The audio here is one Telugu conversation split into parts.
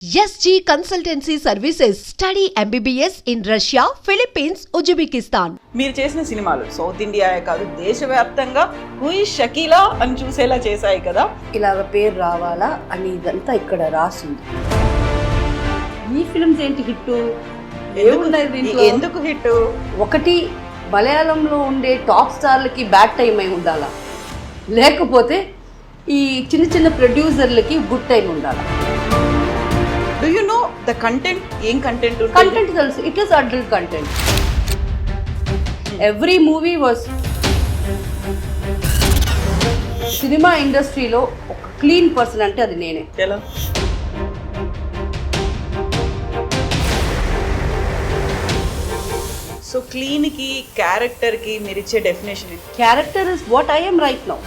SG Consultancy Services. Study MBBS in Russia, Philippines, Uzbekistan. మీరు చేసిన సినిమాలు సౌత్ ఇండియాయే కాదు దేశవ్యాప్తంగా హూయి షకీలా అని చూసేలా చేశాయి కదా. ఇలాగ పేరు రావాలా అని ఇదంతా ఇక్కడ రాసింది. ఈ ఫిల్మ్స్ ఏంటి హిట్? ఎందుకు హిట్? ఒకటి, మలయాళంలో ఉండే టాప్ స్టార్లకి బ్యాడ్ టైం అయి ఉండాలా, లేకపోతే ఈ చిన్న చిన్న ప్రొడ్యూసర్లకి గుడ్ టైం ఉండాలా. Do you know the content? ఏం కంటెంట్? కంటెంట్ తెలుసు. It is adult content. Every movie was cinema ఇండస్ట్రీలో ఒక క్లీన్ పర్సన్ అంటే అది నేనే. ఎలా? సో క్లీన్ కి క్యారెక్టర్ కి మీరు ఇచ్చే డెఫినేషన్ ఏంటి? Character is what I am right now.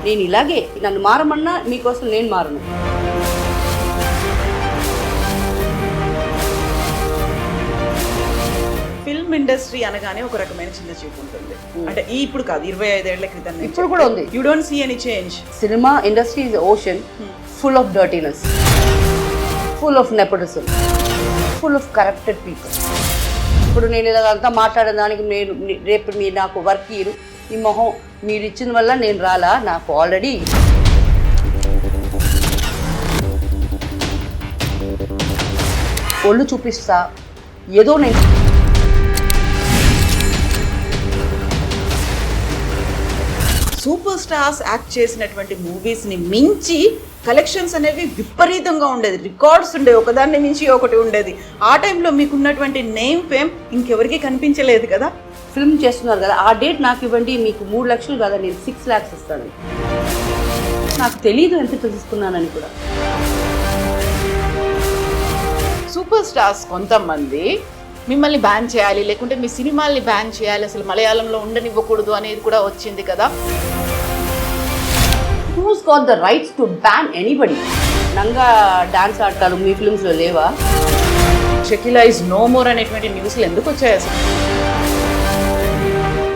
నేను ఇలాగే, నన్ను మారమన్నా మీకోసం నేను మారను. ఫిల్మ్ ఇండస్ట్రీ అనగానే ఒక రకమైన చిన్న చూపు ఉంటుంది. అంటే ఇప్పుడు కాదు, 25 ఏళ్ల క్రితం నుంచి. ఇప్పుడు కూడా ఉంది. You don't see any change. Cinema industry is ocean full of dirtiness, full of nepotism, full of corrupted people. ఇప్పుడు నేను ఇలాగంతా మాట్లాడడానికి నేను రేపు మీరు నాకు వర్క్ ఇరు, ఈ మొహం మీరు ఇచ్చిన వల్ల నేను రాలా. నాకు ఆల్రెడీ ఒళ్ళు చూపిస్తా ఏదో. నేను సూపర్ స్టార్స్ యాక్ట్ చేసినటువంటి మూవీస్ ని మించి కలెక్షన్స్ అనేవి విపరీతంగా ఉండేది. రికార్డ్స్ ఉండేవి, ఒకదాన్ని మించి ఒకటి ఉండేది. ఆ టైంలో మీకున్నటువంటి నేమ్ ఫేమ్ ఇంకెవరికి కనిపించలేదు కదా. ఫిల్మ్ చేస్తున్నారు కదా, ఆ డేట్ నాకు ఇవ్వండి, మీకు 3 లక్షలు కదా, నేను 6 lakhs ఇస్తాను. నాకు తెలీదు ఎంత తీసుకున్నానని కూడా. సూపర్ స్టార్స్ కొంతమంది మిమ్మల్ని బ్యాన్ చేయాలి, లేకుంటే మీ సినిమాల్ని బ్యాన్ చేయాలి, అసలు మలయాళంలో ఉండనివ్వకూడదు అనేది కూడా వచ్చింది కదా. Who's got the rights to ban anybody? నంగా డాన్స్ ఆడతారు, మీ ఫిల్మ్స్లో లేవా? షకీలా ఇస్ నో మోర్ అనేటువంటి న్యూస్లు ఎందుకు వచ్చాయి అసలు?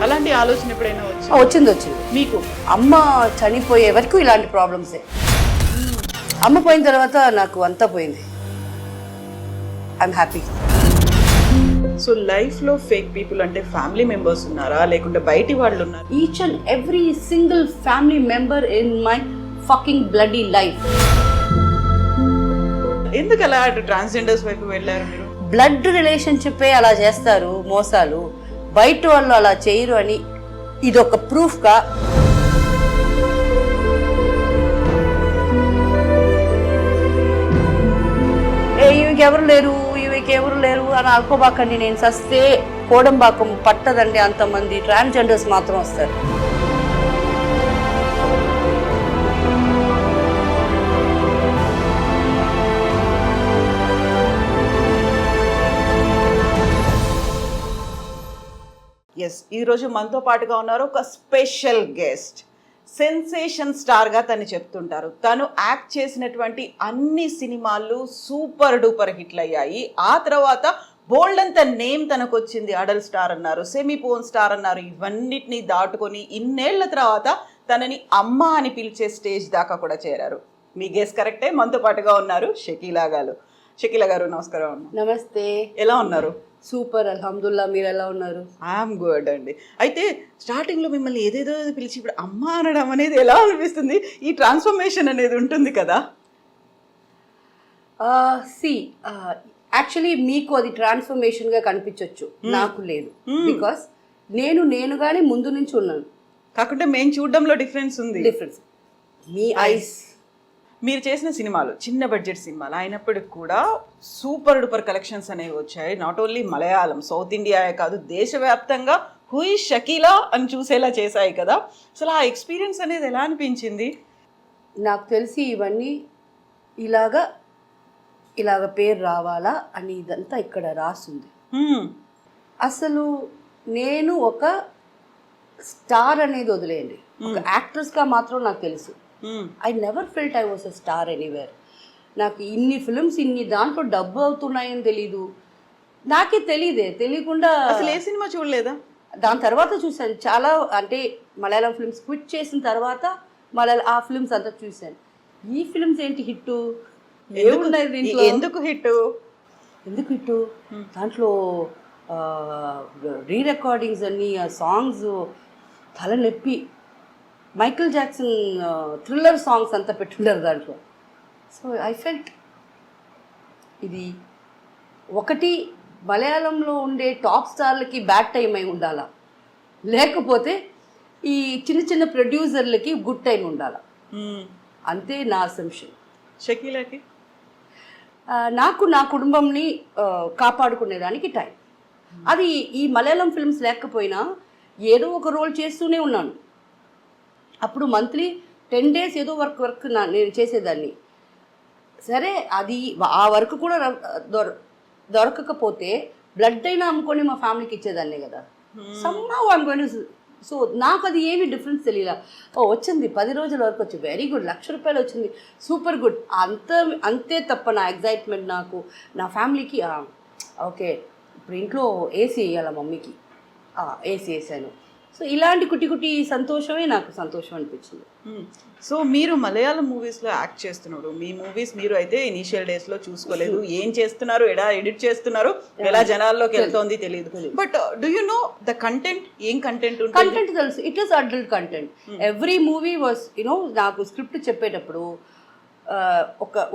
అలాంటి ఆలోచన ఎప్పుడైనా వచ్చింది. మీకు అమ్మ చనిపోయే వరకు ఇలాంటి ప్రాబ్లమ్సే. అమ్మ పోయిన తర్వాత నాకు అంతా పోయింది. I'm happy. సో లైఫ్ లో ఫేక్ పీపుల్ అంటే ఫ్యామిలీ మెంబర్స్ ఉన్నారా, లేకుంటే బయటి వాళ్ళు ఉన్నారా? Each and every single family member in my fucking bloody life. ఎందుకు అలా ట్రాన్స్జెండర్స్ వైపు వెళ్ళారు మీరు? బ్లడ్ రిలేషన్షిప్ అలా చేస్తారు, మోసాలు. బయట వాళ్ళు అలా చేయరు అని ఇదొక ప్రూఫ్ గా. ఈమెకెవరు లేరు అని అనుకోబాకండి. నేను సస్తే కోడంబాకం పట్టదండి, అంతమంది ట్రాన్స్జెండర్స్ మాత్రం వస్తారు. ఎస్, ఈరోజు మనతో పాటుగా ఉన్నారు ఒక స్పెషల్ గెస్ట్. సెన్సేషన్ స్టార్గా తను చెప్తుంటారు. తను యాక్ట్ చేసినటువంటి అన్ని సినిమాలు సూపర్ డూపర్ హిట్లు అయ్యాయి. ఆ తర్వాత బోల్డ్ అంత నేమ్ తనకు వచ్చింది. అడల్ స్టార్ అన్నారు, సెమీ పోన్ స్టార్ అన్నారు. ఇవన్నిటిని దాటుకొని ఇన్నేళ్ల తర్వాత తనని అమ్మ అని పిలిచే స్టేజ్ దాకా కూడా చేరారు. మీ గెస్ కరెక్టే, మనతో పాటుగా ఉన్నారు షకీలా గారు. షకీలా గారు నమస్కారం. నమస్తే. ఎలా ఉన్నారు? సూపర్, అల్హమ్దుల్లా. మీరు ఎలా ఉన్నారు? ఐఎమ్ గుడ్ అండి. అయితే స్టార్టింగ్లో మిమ్మల్ని ఏదేదో పిలిచి ఇప్పుడు అమ్మ అనడం అనేది ఎలా అనిపిస్తుంది? ఈ ట్రాన్స్ఫర్మేషన్ అనేది ఉంటుంది కదా. యాక్చువల్లీ మీకు అది ట్రాన్స్ఫర్మేషన్గా కనిపించవచ్చు, నాకు లేదు. బికాస్ నేనుగానే ముందు నుంచి ఉన్నాను. కాకుంటే మేము చూడడంలో డిఫరెన్స్ ఉంది. మీ ఐస్. మీరు చేసిన సినిమాలు చిన్న బడ్జెట్ సినిమాలు అయినప్పటికి కూడా సూపర్ డూపర్ కలెక్షన్స్ అనేవి వచ్చాయి. నాట్ ఓన్లీ మలయాళం, సౌత్ ఇండియాయే కాదు దేశవ్యాప్తంగా హూయి షకీలా అని చూసేలా చేశాయి కదా. అసలు ఆ ఎక్స్పీరియన్స్ అనేది ఎలా అనిపించింది? నాకు తెలిసి ఇవన్నీ ఇలాగ పేరు రావాలా అని ఇదంతా ఇక్కడ రాసింది. అసలు నేను ఒక స్టార్ అనేది వదిలేయండి, ఒక యాక్ట్రెస్గా మాత్రం నాకు తెలుసు. I never felt I was a star anywhere. నాకు ఇన్ని ఫిల్మ్స్ ఇన్ని దాంట్లో డబ్బు అవుతున్నాయని తెలీదు. నాకే తెలియకుండా అసలు ఏ సినిమా చూడలేదా? దాని తర్వాత చూశాను చాలా. అంటే మలయాళం ఫిల్మ్స్ క్విట్ చేసిన తర్వాత ఆ ఫిల్మ్స్ అంతా చూశాను. ఈ ఫిల్మ్స్ ఏంటి హిట్? ఏమున్నాయి దీంట్లో? ఎందుకు హిట్? ఎందుకు ఇటు దాంట్లో రీ రికార్డింగ్స్ అన్ని, ఆ సాంగ్స్ తలనొప్పి. మైకిల్ జాక్సన్ థ్రిల్లర్ సాంగ్స్ అంతా పెట్టున్నారు దాంట్లో. సో ఐ ఫెల్ట్ ఇది ఒకటి మలయాళంలో ఉండే టాప్ స్టార్లకి బ్యాడ్ టైం అయి ఉండాలా, లేకపోతే ఈ చిన్న చిన్న ప్రొడ్యూసర్లకి గుడ్ టైం ఉండాలా, అంతే నా అసంప్షన్. షకీలాకి నాకు నా కుటుంబంని కాపాడుకునేదానికి టైం. అది ఈ మలయాళం ఫిల్మ్స్ లేకపోయినా ఏదో ఒక రోల్ చేస్తూనే ఉన్నాను. అప్పుడు మంత్లీ 10 days ఏదో వర్క్ నేను చేసేదాన్ని. సరే అది ఆ వర్క్ కూడా దొరకకపోతే బ్లడ్ అయినా అమ్ముకొని మా ఫ్యామిలీకి ఇచ్చేదాన్నే కదా. Somehow I'm going to. So నాకు అది ఏమి డిఫరెన్స్ తెలియలా. వచ్చింది 10 రోజుల వరకు వచ్చి వెరీ గుడ్, ₹1,00,000 వచ్చింది, సూపర్ గుడ్. అంతే తప్ప నా ఎగ్జైట్మెంట్ నాకు నా ఫ్యామిలీకి ఓకే ఇప్పుడు ఇంట్లో ఏసీ వేయాల మమ్మీకి, ఏసీ వేసాను. సో ఇలాంటి కుట్టి కుట్టి సంతోషమే నాకు సంతోషం అనిపించింది. సో మీరు మలయాళం మూవీస్లో యాక్ట్ చేస్తున్నారు. మీ మూవీస్ మీరు అయితే ఇనీషియల్ డేస్లో చూసుకోలేదు, ఏం చేస్తున్నారు, ఎలా ఎడిట్ చేస్తున్నారు, ఎలా జనాల్లోకి వెళ్తోంది తెలియదు. But do you know the content? ఏం కంటెంట్ ఉంటుంది? కంటెంట్ తెలుసు. It is adult content. Every movie was you know, నాకు స్క్రిప్ట్ చెప్పేటప్పుడు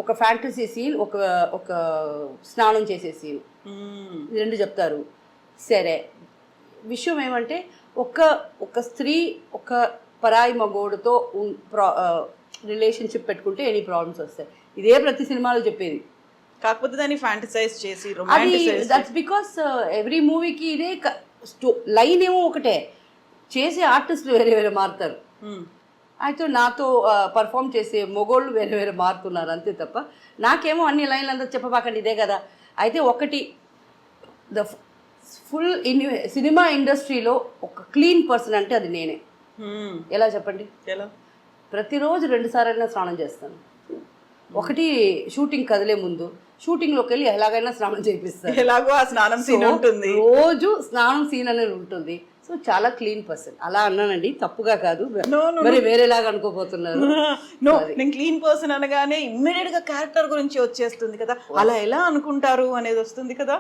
ఒక ఫ్యాంటసీ సీన్, ఒక స్నానం చేసే సీన్, రెండు చెప్తారు. సరే, విషయం ఏమంటే ఒక స్త్రీ ఒక పరాయి మగోడుతో రిలేషన్షిప్ పెట్టుకుంటే ఎనీ ప్రాబ్లమ్స్ వస్తాయి. ఇదే ప్రతి సినిమాలో చెప్పేది. కాకపోతే దాన్ని ఫ్యాంటసైజ్ చేసి దట్స్ బికాస్ ఎవ్రీ మూవీకి ఇదే లైన్ ఏమో ఒకటే, చేసే ఆర్టిస్టులు వేరే వేరే మారుతారు. అయితే నాతో పర్ఫామ్ చేసే మొగోళ్ళు వేరే వేరే మారుతున్నారు, అంతే తప్ప నాకేమో అన్ని లైన్లు అంతా చెప్పబాకండి ఇదే కదా. అయితే ఒకటి, ద ఫుల్ సినిమా ఇండస్ట్రీలో ఒక క్లీన్ పర్సన్ అంటే అది నేనే. ఎలా చెప్పండి? ఎలా? ప్రతిరోజు 2 సార్లు స్నానం చేస్తాను. ఒకటి షూటింగ్ కదిలే ముందు, షూటింగ్లోకి వెళ్ళి ఎలాగైనా స్నానం చేపిస్తాను. ఎలాగో ఆ స్నానం సీన్ ఉంటుంది, రోజు స్నానం సీన్ అనేది ఉంటుంది. సో చాలా క్లీన్ పర్సన్. అలా అన్నానండి, తప్పుగా కాదు, మరి వేరేలాగా అనుకోపోతున్నారు. నేను క్లీన్ పర్సన్ అనగానే ఇమ్మీడియట్ గా క్యారెక్టర్ గురించి వచ్చేస్తుంది కదా, అలా ఎలా అనుకుంటారు అనేది వస్తుంది కదా.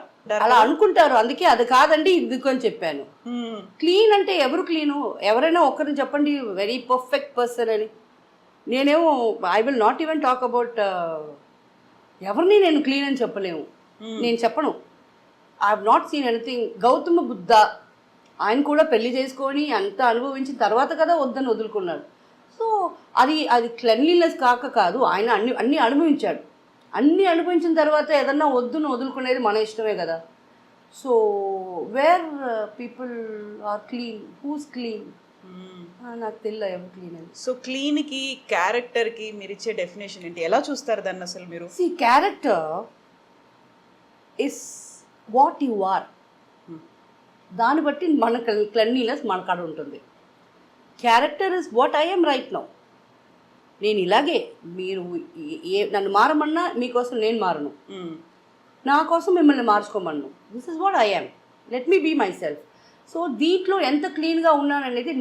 అలా అనుకుంటారు, అందుకే అది కాదండి ఎందుకు అని చెప్పాను. క్లీన్ అంటే ఎవరు క్లీను? ఎవరైనా ఒక్కరిని చెప్పండి వెరీ పర్ఫెక్ట్ పర్సన్ అని. నేనేమో I will not even talk about ఎవరిని నేను క్లీన్ అని చెప్పలేము. నేను చెప్పను. I have not seen anything. Gautama Buddha ఆయన కూడా పెళ్లి చేసుకొని అంత అనుభవించిన తర్వాత కదా వద్దని వదులుకున్నాడు. సో అది క్లెన్లీనెస్ కాదు, ఆయన అన్ని అనుభవించాడు. అన్నీ అనుభవించిన తర్వాత ఏదన్నా వద్దును వదులుకునేది మన ఇష్టమే కదా. So where people are clean, who's clean? నాకు తెలియదు ఎవరు క్లీన్ అని. సో క్లీన్కి క్యారెక్టర్కి మీరు ఇచ్చే డెఫినేషన్ ఏంటి? ఎలా చూస్తారు దాన్ని అసలు మీరు? See, character is what you are. దాన్ని బట్టి మన క్లెన్లీనెస్ మన కాడ ఉంటుంది. Character is what I am right now. నేను ఇలాగే, మీరు నన్ను మారమన్నా మీకోసం నేను మారను, నా కోసం మిమ్మల్ని మార్చుకోమన్ను. This is what I am, let me be myself. So దీంట్లో ఎంత క్లీన్గా ఉన్నాననేది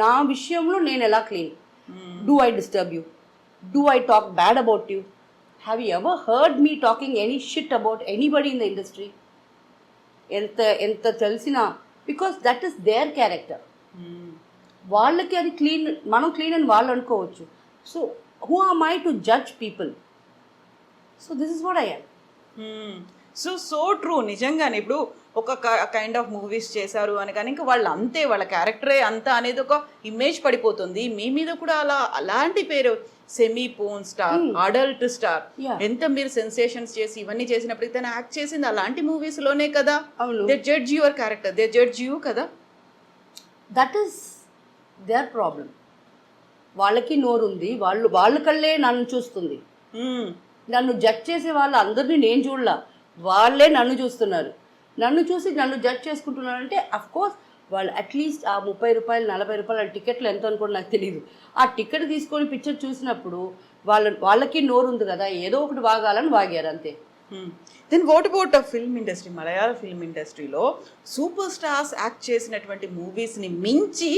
నా విషయంలో నేను ఎలా clean. Do I disturb you? Do I talk bad about you? Have you ever heard me talking any shit about anybody in the industry? ఎంత తెలిసినా, because that is their character. వాళ్ళకి అది క్లీన్, మనం క్లీన్ అని వాళ్ళు అనుకోవచ్చు. So who am I to judge people? So this is what I yam. So true. నిజంగానే ఇప్పుడు ఒక కైండ్ ఆఫ్ మూవీస్ చేశారు అని కానీ ఇంకా వాళ్ళు అంతే, వాళ్ళ క్యారెక్టరే అంతా అనేది ఒక ఇమేజ్ పడిపోతుంది. మీ మీద కూడా అలాంటి పేరు, semi porn star, adult star, ఎంత మీరు సెన్సేషన్స్ చేసి ఇవన్నీ చేసినప్పుడు తను యాక్ట్ చేసింది అలాంటి మూవీస్ లోనే కదా. They judge your character, they judge you కదా. That is their problem. వాళ్ళకి నోరుంది, వాళ్ళ కళ్ళే నన్ను చూస్తుంది. నన్ను జడ్జ్ చేసే వాళ్ళు అందరినీ నేను చూడలా, వాళ్ళే నన్ను చూస్తున్నారు. నన్ను చూసి నన్ను జడ్జ్ చేసుకుంటున్నారంటే అఫ్కోర్స్ వాళ్ళు అట్లీస్ట్ ఆ ₹30, ₹40 టికెట్లు ఎంత అనుకోండి నాకు తెలియదు. ఆ టికెట్ తీసుకొని పిక్చర్ చూసినప్పుడు వాళ్ళకి నోరు ఉంది కదా, ఏదో ఒకటి వాగాలని వాగారు అంతే. Then what about film industry? Malayalam film ఇండస్ట్రీలో సూపర్ స్టార్స్ యాక్ట్ చేసినటువంటి మూవీస్ని మించి,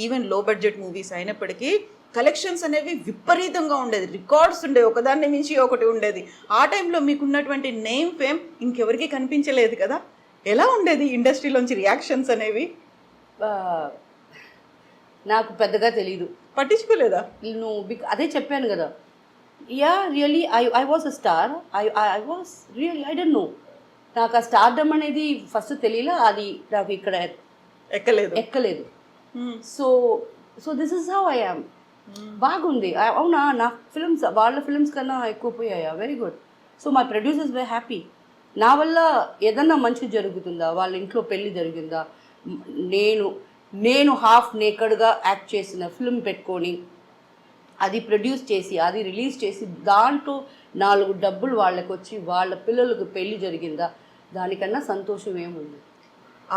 ఈవెన్ లో బడ్జెట్ మూవీస్ అయినప్పటికీ కలెక్షన్స్ అనేవి విపరీతంగా ఉండేది, రికార్డ్స్ ఉండేవి, ఒకదాన్ని మించి ఒకటి ఉండేది. ఆ టైంలో మీకున్నటువంటి నేమ్ ఫేమ్ ఇంకెవరికి కనిపించలేదు కదా. ఎలా ఉండేది ఇండస్ట్రీలోంచి రియాక్షన్స్ అనేవి? నాకు పెద్దగా తెలీదు, పట్టించుకోలేదా? అదే చెప్పాను కదా, yeah really I was a star. I was really I don't no. నాకు ఆ స్టార్డమ్ అనేది ఫస్ట్ తెలియలే, అది నాకు ఇక్కడ ఎక్కలేదు. So so this is how I am. బాగుంది. అవునా, నా ఫిల్మ్స్ వాళ్ళ ఫిల్మ్స్ కన్నా ఎక్కువ పోయాయా? Very good. So my producers very happy. నా వల్ల ఏదన్నా మంచి జరుగుతుందా, వాళ్ళ ఇంట్లో పెళ్ళి జరిగిందా, నేను హాఫ్ నేకెడ్గా యాక్ట్ చేసిన ఫిల్మ్ పెట్టుకొని అది ప్రొడ్యూస్ చేసి అది రిలీజ్ చేసి దాంట్లో 4 డబ్బులు వాళ్ళకి వచ్చి వాళ్ళ పిల్లలకు పెళ్ళి జరిగిందా, దానికన్నా సంతోషం ఏముంది?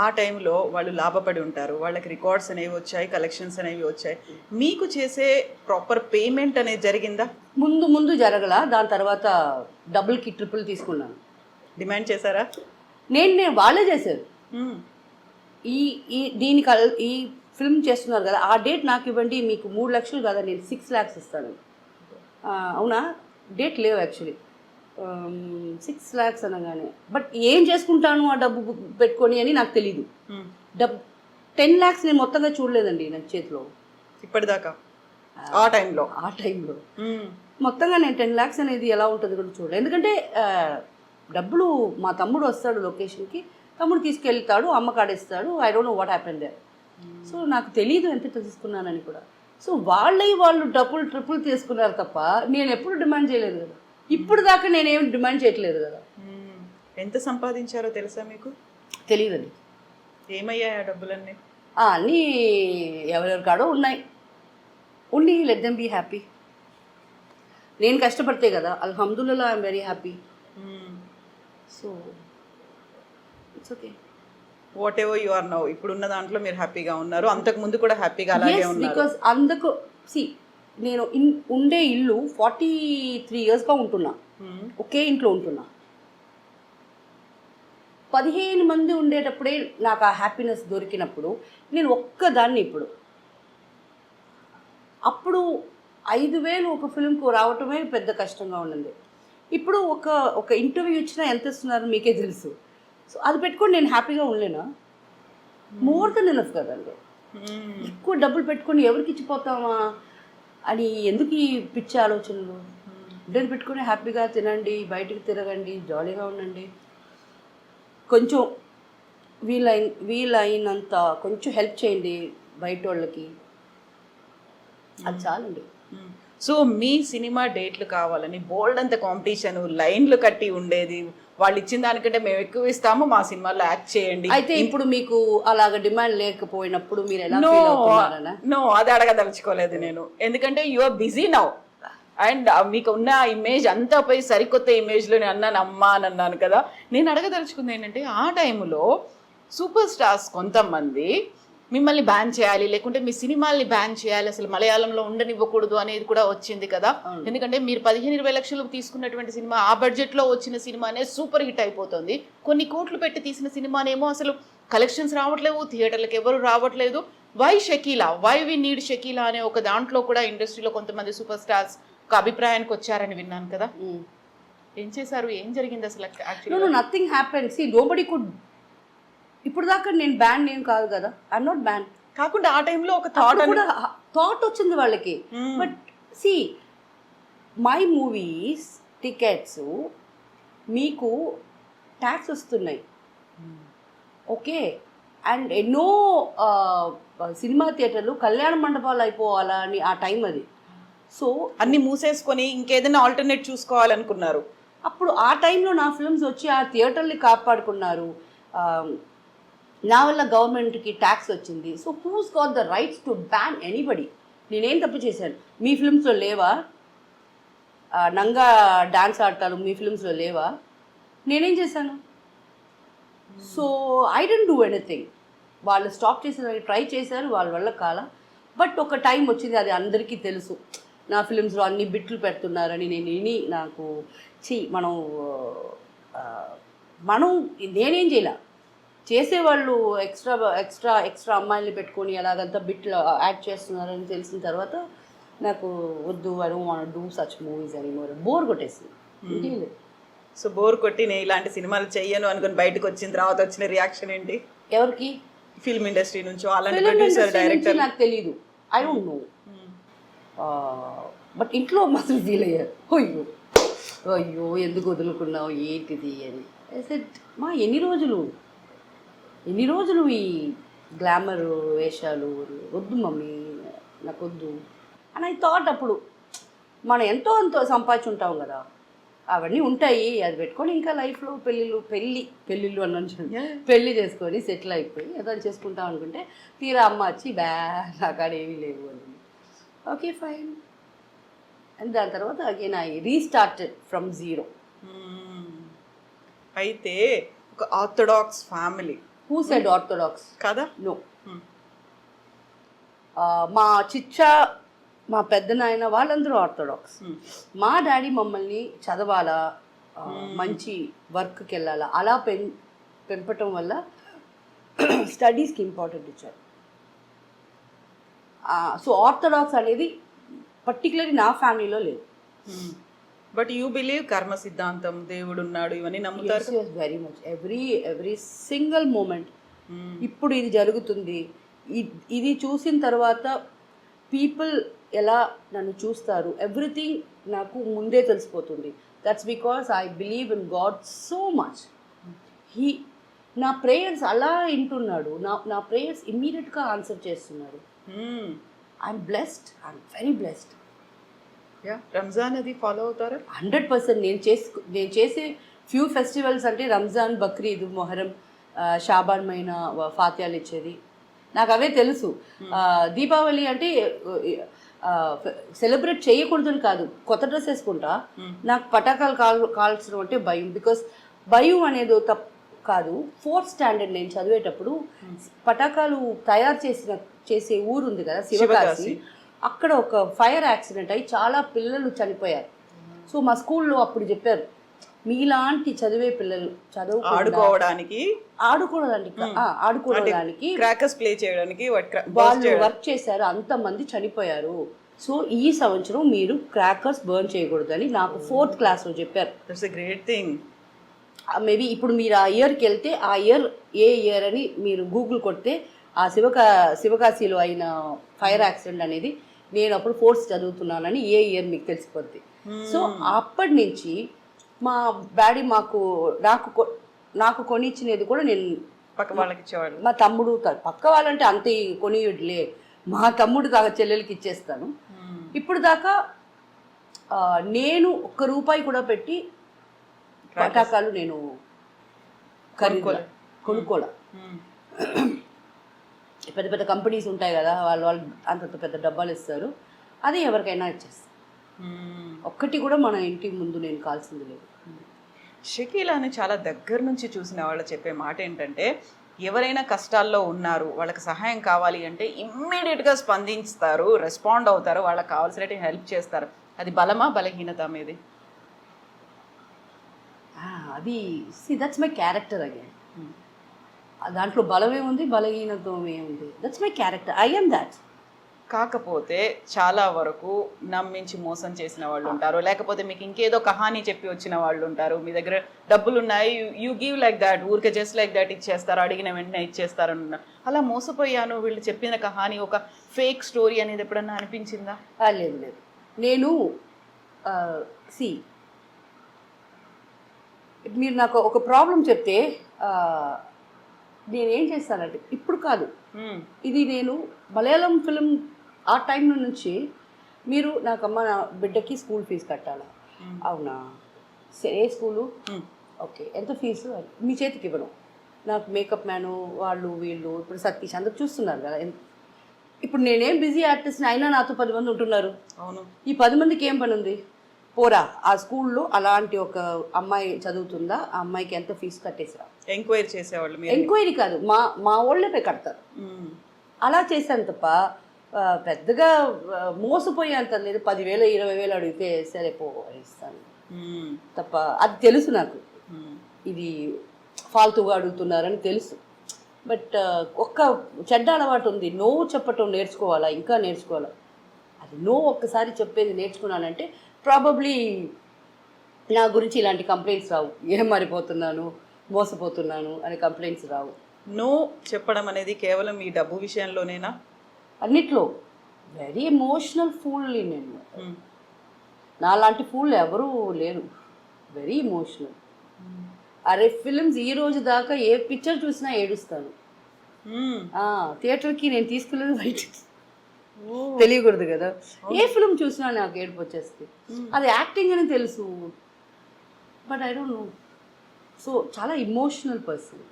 ఆ టైంలో వాళ్ళు లాభపడి ఉంటారు, వాళ్ళకి రికార్డ్స్ అనేవి వచ్చాయి, కలెక్షన్స్ అనేవి వచ్చాయి. మీకు చేసే ప్రాపర్ పేమెంట్ అనేది జరిగిందా? ముందు జరగలా. దాని తర్వాత డబుల్కి ట్రిపుల్ తీసుకున్నాను. డిమాండ్ చేశారా? నేను వాళ్ళే చేశారు. ఈ ఫిల్మ్ చేస్తున్నారు కదా, ఆ డేట్ నాకు ఇవ్వండి, మీకు 3 లక్షలు కదా, నేను 6 lakhs ఇస్తాను. అవునా, డేట్ లేవు యాక్చువల్లీ. 6 lakhs అనగానే, బట్ ఏం చేసుకుంటాను ఆ డబ్బు పెట్టుకొని అని నాకు తెలీదు. 10 lakhs నేను మొత్తంగా చూడలేదండి నా చేతిలో ఇప్పటిదాకా. ఆ టైంలో మొత్తంగా నేను 10 lakhs అనేది ఎలా ఉంటుంది కూడా చూడలేదు. ఎందుకంటే డబ్బులు మా తమ్ముడు వస్తాడు లొకేషన్కి, తమ్ముడు తీసుకెళ్తాడు, అమ్మ కాడేస్తాడు. I don't know what happen there. So నాకు తెలీదు ఎంత తీసుకున్నానని కూడా. సో వాళ్ళు డబ్బులు ట్రిపుల్ తీసుకున్నారు తప్ప నేను ఎప్పుడు డిమాండ్ చేయలేదు కదా. ఇప్పుడు దాకా నేనేం డిమాండ్ చేయట్లేదు కదా. ఎంత సంపాదించారో తెలుసా మీకు? తెలియదండి. ఏమయ్యాయి ఆ డబ్బులన్నీ? అన్నీ ఎవరెవరి కాడో ఉన్నాయి. ఉండి లెట్ దెమ్ బీ హ్యాపీ. నేను కష్టపడితే కదా, అల్హమ్దుల్లా I'm very happy. So it's okay. Whatever you are now, ఇప్పుడున్న దాంట్లో మీరు హ్యాపీగా ఉన్నారు, అంతకు ముందు కూడా హ్యాపీగా అలాగే ఉన్నారు. బికాస్ అందుకు నేను ఉండే ఇల్లు 43 yearsగా ఉంటున్నా, ఒకే ఇంట్లో ఉంటున్నా. 15 మంది ఉండేటప్పుడే నాకు ఆ హ్యాపీనెస్ దొరికినప్పుడు నేను ఒక్కదాన్ని. అప్పుడు 5,000 ఒక ఫిల్మ్కు రావటమే పెద్ద కష్టంగా ఉండింది. ఇప్పుడు ఒక ఇంటర్వ్యూ ఇచ్చినా ఎంత ఇస్తున్నారు మీకే తెలుసు. సో అది పెట్టుకొని నేను హ్యాపీగా ఉండలేనా? మోర్ దెన్ ఎనఫ్ కదండి. ఎక్కువ డబ్బులు పెట్టుకొని ఎవరికి ఇచ్చిపోతామా అని ఎందుకు ఈ పిచ్చి ఆలోచనలు? డబ్బులు పెట్టుకొని హ్యాపీగా తినండి, బయటికి తిరగండి, జాలీగా ఉండండి. కొంచెం వీలైనంత కొంచెం హెల్ప్ చేయండి బయట వాళ్ళకి, అది చాలండి. సో మీ సినిమా డేట్లు కావాలని బోల్డ్ అంత కాంపిటీషన్, లైన్లు కట్టి ఉండేది. వాళ్ళు ఇచ్చిన దానికంటే మేము ఎక్కువ ఇస్తాము, మా సినిమాలో యాక్ట్ చేయండి. అయితే ఇప్పుడు మీకు అలాగ డిమాండ్ లేకపోయినప్పుడు మీరు ఎలా ఫీల్ అవుతున్నారనా? నో, అది అడగదలుచుకోలేదు నేను. ఎందుకంటే you are busy now and మీకు ఉన్న ఇమేజ్ అంతా పోయి సరికొత్త ఇమేజ్లో నేను అమ్మ అని అన్నాను కదా. నేను అడగదలుచుకుంది ఏంటంటే, ఆ టైంలో సూపర్ స్టార్స్ కొంతమంది మిమ్మల్ని బ్యాన్ చేయాలి, లేకుంటే మీ సినిమాల్ని బ్యాన్ చేయాలి, అసలు మలయాళంలో ఉండనివ్వకూడదు అనేది కూడా వచ్చింది కదా. ఎందుకంటే మీరు 15-20 లక్షలు తీసుకున్నటువంటి సినిమా, ఆ బడ్జెట్లో వచ్చిన సినిమానే సూపర్ హిట్ అయిపోతుంది. కొన్ని కోట్లు పెట్టి తీసిన సినిమానేమో అసలు కలెక్షన్స్ రావట్లేవు, థియేటర్లకు ఎవరు రావట్లేదు. Why Shakeela, why we need Shakeela అనే ఒక దాంట్లో కూడా ఇండస్ట్రీలో కొంతమంది సూపర్ స్టార్స్ ఒక అభిప్రాయానికి వచ్చారని విన్నాను కదా. ఏం చేశారు, ఏం జరిగింది అసలు? Actually nothing happen. See nobody could. ఇప్పుడు దాకా నేను బ్యాన్ ఏం కాదు కదా, ఐఎమ్ నాట్ బ్యాన్. కాకుండా ఆ టైంలో ఒక థాట్ వచ్చింది వాళ్ళకి. But see my movies tickets మీకు ట్యాక్స్ వస్తున్నాయి, ఓకే. అండ్ ఎన్నో సినిమా థియేటర్లు కళ్యాణ మండపాలు అయిపోవాలా అని ఆ టైం అది. సో అన్ని మూసేసుకొని ఇంకేదైనా ఆల్టర్నేట్ చూసుకోవాలనుకున్నారు. అప్పుడు ఆ టైంలో నా ఫిల్మ్స్ వచ్చి ఆ థియేటర్ని కాపాడుకున్నారు. నా వల్ల గవర్నమెంట్కి ట్యాక్స్ వచ్చింది. So who's got the rights to ban anybody? నేనేం తప్పు చేశాను? మీ ఫిల్మ్స్లో లేవా నంగా డాన్స్ ఆడతారు? మీ ఫిల్మ్స్లో లేవా? నేనేం చేశాను? So I don't do anything. వాళ్ళు స్టాప్ చేసేదానికి ట్రై చేశారు, వాళ్ళ వల్ల కాల. బట్ ఒక టైం వచ్చింది, అది అందరికీ తెలుసు, నా ఫిల్మ్స్లో అన్ని బిట్లు పెడుతున్నారని. నాకు మనం నేనేం చేయలే. చేసేవాళ్ళు ఎక్స్ట్రా అమ్మాయిల్ని పెట్టుకొని అలాగంతా బిట్లు యాడ్ చేస్తున్నారని తెలిసిన తర్వాత నాకు వద్దు, I don't want to do such movies anymore, bore కొట్టేసింది. ఇంకేం లేదు. సో బోర్ కొట్టి నేను ఇలాంటి సినిమాలు చెయ్యను అనుకుని బయటకు వచ్చిన తర్వాత వచ్చిన రియాక్షన్ ఏంటి? ఎవరికి? ఫిల్మ్ ఇండస్ట్రీ నుంచి, అలాంటి ఫిలిం ప్రొడ్యూసర్, ఇండస్ట్రీ నుంచి డైరెక్టర్. నాకు తెలియదు, ఐ డోంట్ నో. బట్ ఇంట్లో మాత్రం ఫీల్ అయ్యారు, అయ్యో అయ్యో ఎందుకు వదులుకున్నావు ఏంటిది అని. మా ఎన్ని రోజులు ఈ గ్లామర్ వేషాలు, వద్దు మమ్మీ నాకు వద్దు అని ఐ థాట్. అప్పుడు మనం ఎంతో సంపాదించుంటాం కదా, అవన్నీ ఉంటాయి, అది పెట్టుకొని ఇంకా లైఫ్లో పెళ్ళిళ్ళు అన్న పెళ్ళి చేసుకొని సెటిల్ అయిపోయి ఏదైనా చేసుకుంటాం అనుకుంటే తీరా అమ్మ వచ్చి నాకాడ ఏమీ లేవు అని. Okay fine. అండ్ దాని తర్వాత again I restarted from zero. అయితే ఒక orthodox family. Who said orthodox? కదా. నో. మా చిచ్చా, మా పెద్ద నాయన వాళ్ళందరూ ఆర్థోడాక్స్. మా డాడీ మమ్మల్ని చదవాలా, మంచి వర్క్కి వెళ్ళాలా అలా పెంపటం వల్ల స్టడీస్కి ఇంపార్టెంట్ ఇచ్చారు. సో ఆర్థోడాక్స్ అనేది పర్టికులర్లీ నా ఫ్యామిలీలో లేదు. బట్ యూ బిలీవ్ కర్మ సిద్ధాంతం, దేవుడు ఉన్నాడు, ఇవన్నీ నమ్ముతారు? Very much. Every single moment. ఇప్పుడు ఇది జరుగుతుంది, ఇది చూసిన తర్వాత పీపుల్ ఎలా నన్ను చూస్తారు, ఎవ్రీథింగ్ నాకు ముందే తెలిసిపోతుంది. That's because I believe in God so much. నా ప్రేయర్స్ అలా వింటున్నాడు, నా ప్రేయర్స్ ఇమ్మీడియట్గా ఆన్సర్ చేస్తున్నాడు. I'm blessed, I'm very blessed. Ramzan అది ఫాలో అవుతారా? 100%. నేను చేసే ఫ్యూ ఫెస్టివల్స్ అంటే రంజాన్, బక్రీద్, మొహరం, షాబాన్ మైనా ఫాత్యాలు ఇచ్చేది నాకు అవే తెలుసు. దీపావళి అంటే సెలబ్రేట్ చేయకూడదని కాదు, కొత్త డ్రెస్ వేసుకుంటా. నాకు పటాకాలు కాల్చడం అంటే భయం. బికాస్ భయం అనేది తప్పు కాదు. 4th స్టాండర్డ్ నేను చదివేటప్పుడు పటాకాలు తయారు చేసే ఊరు ఉంది కదా, శివకాశి. అక్కడ ఒక ఫైర్ యాక్సిడెంట్ అయ్యి చాలా పిల్లలు చనిపోయారు. సో మా స్కూల్లో అప్పుడు చెప్పారు, మీలాంటి చదివే పిల్లలు ఆడుకోవడానికి క్రాకర్స్ ప్లే చేయడానికి వాళ్ళు వర్క్ చేశారు, అంతమంది చనిపోయారు. సో ఈ సంవత్సరం మీరు క్రాకర్స్ బర్న్ చేయకూడదని నాకు 4th క్లాస్లో చెప్పారు. That's a great thing. Maybe ఇప్పుడు మీరు ఆ ఇయర్కి వెళ్తే ఆ ఇయర్ ఏ ఇయర్ అని మీరు గూగుల్ కొడితే ఆ శివకాశీలో అయిన ఫైర్ యాక్సిడెంట్ అనేది నేను అప్పుడు 4th చదువుతున్నానని ఏ ఇయర్ మీకు తెలిసిపోద్ది. సో అప్పటి నుంచి మా డాడీ నాకు కొనిచ్చినది కూడా నేను పక్క వాళ్ళకి ఇచ్చేవాడు. మా తమ్ముడు, పక్క వాళ్ళంటే అంత కొనియుడులే, మా తమ్ముడు చెల్లెలకి ఇచ్చేస్తాను. ఇప్పుడు దాకా నేను ₹1 కూడా పెట్టి పటాకాలు నేను కొనుక్కోలే. పెద్ద పెద్ద కంపెనీస్ ఉంటాయి కదా, వాళ్ళు అంత పెద్ద డబ్బాలు ఇస్తారు, అది ఎవరికైనా ఇచ్చేస్తారు. ఒక్కటి కూడా మన ఇంటి ముందు నేను కాల్సింది లేదు. షకీలాని చాలా దగ్గర నుంచి చూసిన వాళ్ళు చెప్పే మాట ఏంటంటే, ఎవరైనా కష్టాల్లో ఉన్నారు, వాళ్ళకి సహాయం కావాలి అంటే ఇమ్మీడియట్గా స్పందిస్తారు, రెస్పాండ్ అవుతారు, వాళ్ళకి కావాల్సినట్టు హెల్ప్ చేస్తారు. అది బలమా బలహీనత మీది? అది దట్స్ మై క్యారెక్టర్ అగైన్. దాంట్లో బలమేముంది, బలహీనత్వమేముంది, that's my character, I am that. కాకపోతే చాలా వరకు నమ్మించి మోసం చేసిన వాళ్ళు ఉంటారు, లేకపోతే మీకు ఇంకేదో కహానీ చెప్పి వచ్చిన వాళ్ళు ఉంటారు. మీ దగ్గర డబ్బులు ఉన్నాయి, యూ గివ్ లైక్ దాట్, ఊరికే జస్ట్ లైక్ దాట్ ఇచ్చేస్తారు, అడిగిన వెంటనే ఇచ్చేస్తారు అన్న. అలా మోసపోయాను, వీళ్ళు చెప్పిన కహానీ ఒక ఫేక్ స్టోరీ అనేది ఎప్పుడన్నా అనిపించిందా? లేదు. నేను మీరు నాకు ఒక ప్రాబ్లం చెప్తే నేనేం చేస్తానంటే, ఇప్పుడు కాదు, ఇది నేను మలయాళం ఫిలిం ఆ టైం నుంచి, మీరు నాకమ్మ నా బిడ్డకి స్కూల్ ఫీజు కట్టాలా, అవునా, సరే ఏ స్కూలు, ఓకే ఎంత ఫీజు, మీ చేతికి ఇవ్వడం. నాకు మేకప్ మ్యాను వాళ్ళు వీళ్ళు ఇప్పుడు సతీష్ అందరు చూస్తున్నారు కదా. ఇప్పుడు నేనేం బిజీ ఆర్టిస్ట్ని, అయినా నాతో 10 మంది ఉంటున్నారు. అవును. ఈ 10 మందికి ఏం పని ఉంది? పోరా ఆ స్కూల్లో అలాంటి ఒక అమ్మాయి చదువుతుందా, ఆ అమ్మాయికి ఎంత ఫీజు కట్టేసిరా. ఎంక్వైరీ చేసేవాళ్ళు? ఎంక్వైరీ కాదు, మా వాళ్ళే పోయి కడతారు. అలా చేశాను తప్ప పెద్దగా మోసపోయేంత లేదు. 10,000 20,000 అడిగితే సరే పో ఇస్తాను తప్ప, అది తెలుసు నాకు ఇది ఫాల్తుగా అడుగుతున్నారని తెలుసు. బట్ ఒక్క చెడ్డ అలవాటు ఉంది, నో చెప్పటం నేర్చుకోవాలా, ఇంకా నేర్చుకోవాలా. అది నో ఒక్కసారి చెప్పేది నేర్చుకున్నానంటే ప్రాబబ్లీ నా గురించి ఇలాంటి కంప్లైంట్స్ రావు. ఏం మారిపోతున్నాను, మోసపోతున్నాను అనే కంప్లైంట్స్ రావు. నో చెప్పడం అనేది కేవలం ఈ డబ్బు విషయంలోనేనా? అన్నిట్లో వెరీ ఎమోషనల్ ఫూల్ నేను. నాలాంటి ఫూల్ ఎవరూ లేరు. Very emotional. అరే ఫిలిమ్స్ ఈ రోజు దాకా ఏ పిక్చర్ చూసినా ఏడుస్తాను. థియేటర్కి నేను తీసుకెళ్ళేది బయట తెలియకూడదు కదా. ఏ ఫిలిం చూసినా నాకు ఏడుపు వచ్చేస్తుంది. అది యాక్టింగ్ అని తెలుసు, but I don't no. So చాలా ఇమోషనల్ పర్సన్.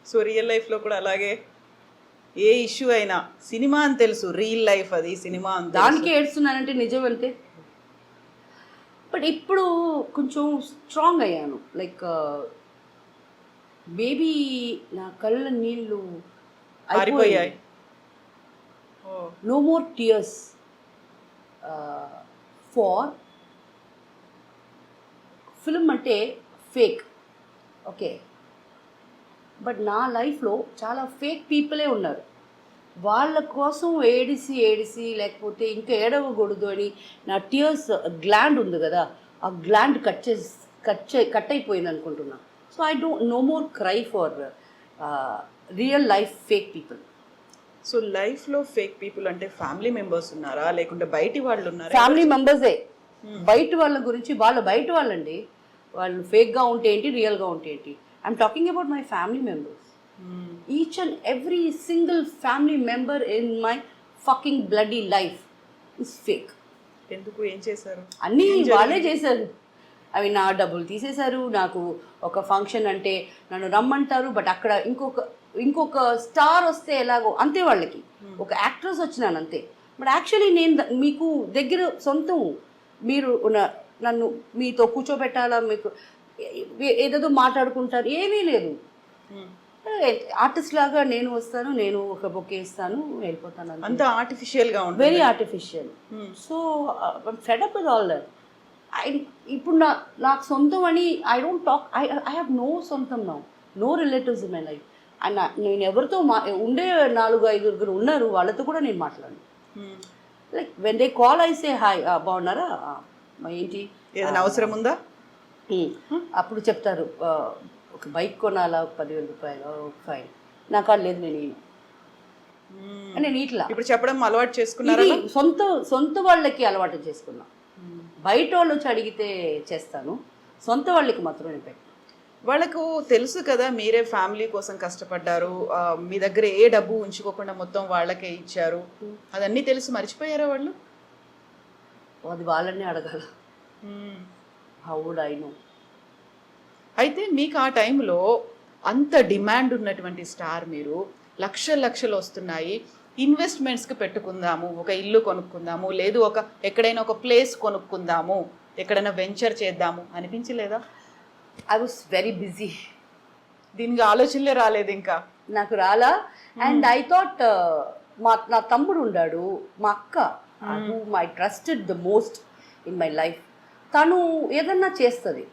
సో రియల్ లైఫ్లో కూడా అలాగే ఏ ఇష్యూ అయినా సినిమా అని తెలుసు, రియల్ లైఫ్ అది సినిమా అని దానికి ఏడుస్తున్నానంటే నిజం అంతే. బట్ ఇప్పుడు కొంచెం స్ట్రాంగ్ అయ్యాను. లైక్ బేబీ నా కళ్ళ నీళ్ళు అయిపోయాయి. No more tears for film అంటే ఫేక్, ఓకే. బట్ నా లైఫ్లో చాలా ఫేక్ పీపులే ఉన్నారు. వాళ్ళ కోసం ఏడిసి ఏడిసి లేకపోతే ఇంకా ఏడవకూడదు అని నా టియర్స్ గ్లాండ్ ఉంది కదా, ఆ గ్లాండ్ కట్ అయిపోయింది అనుకుంటున్నా. So I don't no more cry for real life fake people. So లైఫ్లో ఫేక్ పీపుల్ అంటే ఫ్యామిలీ మెంబర్స్ ఉన్నారా లేకుంటే బయటి వాళ్ళు ఉన్నారా? ఫ్యామిలీ మెంబర్సే. బయట వాళ్ళ గురించి వాళ్ళు బయట వాళ్ళండి. వాళ్ళు ఫేక్గా ఉంటే ఏంటి, రియల్గా ఉంటే ఏంటి. I'm talking about my family members. Each and every single family member in my fucking bloody life is fake. ఎందుకు, ఏం చేశారు? అన్నీ వాళ్ళే చేశారు. అవి నా డబ్బులు తీసేశారు. నాకు ఒక ఫంక్షన్ అంటే నన్ను రమ్మంటారు, బట్ అక్కడ ఇంకొక స్టార్ వస్తే ఎలాగో అంతే, వాళ్ళకి ఒక యాక్ట్రెస్ వచ్చినాను అంతే. బట్ యాక్చువల్లీ నేను మీకు దగ్గర సొంతం. మీరు నన్ను మీతో కూర్చోబెట్టాలా, మీకు ఏదేదో మాట్లాడుకుంటారు, ఏమీ లేదు. ఆర్టిస్ట్ లాగా నేను వస్తాను, నేను ఒక బొకే ఇస్తాను, వెళ్ళిపోతాను. అంత ఆర్టిఫిషియల్ గా ఉంటుంది, very artificial. So fed up with all that. ఇప్పుడు నాకు సొంతం అని I don't talk. I have no సొంతం now, no relatives in my life. And నేను ఎవరితో ఉండే 4-5 ఉన్నారు, వాళ్ళతో కూడా నేను మాట్లాడను. Like when they call I say hi, బాగున్నారా, ఏంటి, ఏదైనా అవసరం ఉందా, అప్పుడు చెప్తారు ఒక బైక్ కొనాలా, 10,000 రూపాయలు, ఫైన్, నాకు అది లేదు, నేను ఇట్లా ఇప్పుడు చెప్పడం అలవాటు చేసుకున్నారా? సొంత వాళ్ళకి అలవాటు చేసుకున్నా. బయట వాళ్ళు వచ్చి అడిగితే చేస్తాను, సొంత వాళ్ళకి మాత్రం నేను పెట్టాను. వాళ్ళకు తెలుసు కదా మీరే ఫ్యామిలీ కోసం కష్టపడ్డారు, మీ దగ్గర ఏ డబ్బు ఉంచుకోకుండా మొత్తం వాళ్ళకే ఇచ్చారు, అదన్నీ తెలుసు, మర్చిపోయారా వాళ్ళు? అది వాళ్ళని అడగాల. How would I know? అయితే మీకు ఆ టైంలో అంత డిమాండ్ ఉన్నటువంటి స్టార్, మీరు లక్షలు వస్తున్నాయి, ఇన్వెస్ట్మెంట్స్కి పెట్టుకుందాము, ఒక ఇల్లు కొనుక్కుందాము, లేదు ఎక్కడైనా ఒక ప్లేస్ కొనుక్కుందాము, ఎక్కడైనా వెంచర్ చేద్దాము అనిపించలేదా? I was very busy. దీనికి ఆలోచనలే రాలేదు ఇంకా నాకు రాలా. అండ్ ఐ థాట్ నా తమ్ముడు ఉన్నాడు, మా అక్క, my trusted the most in my life. తను ఏదన్నా చేస్తుంది,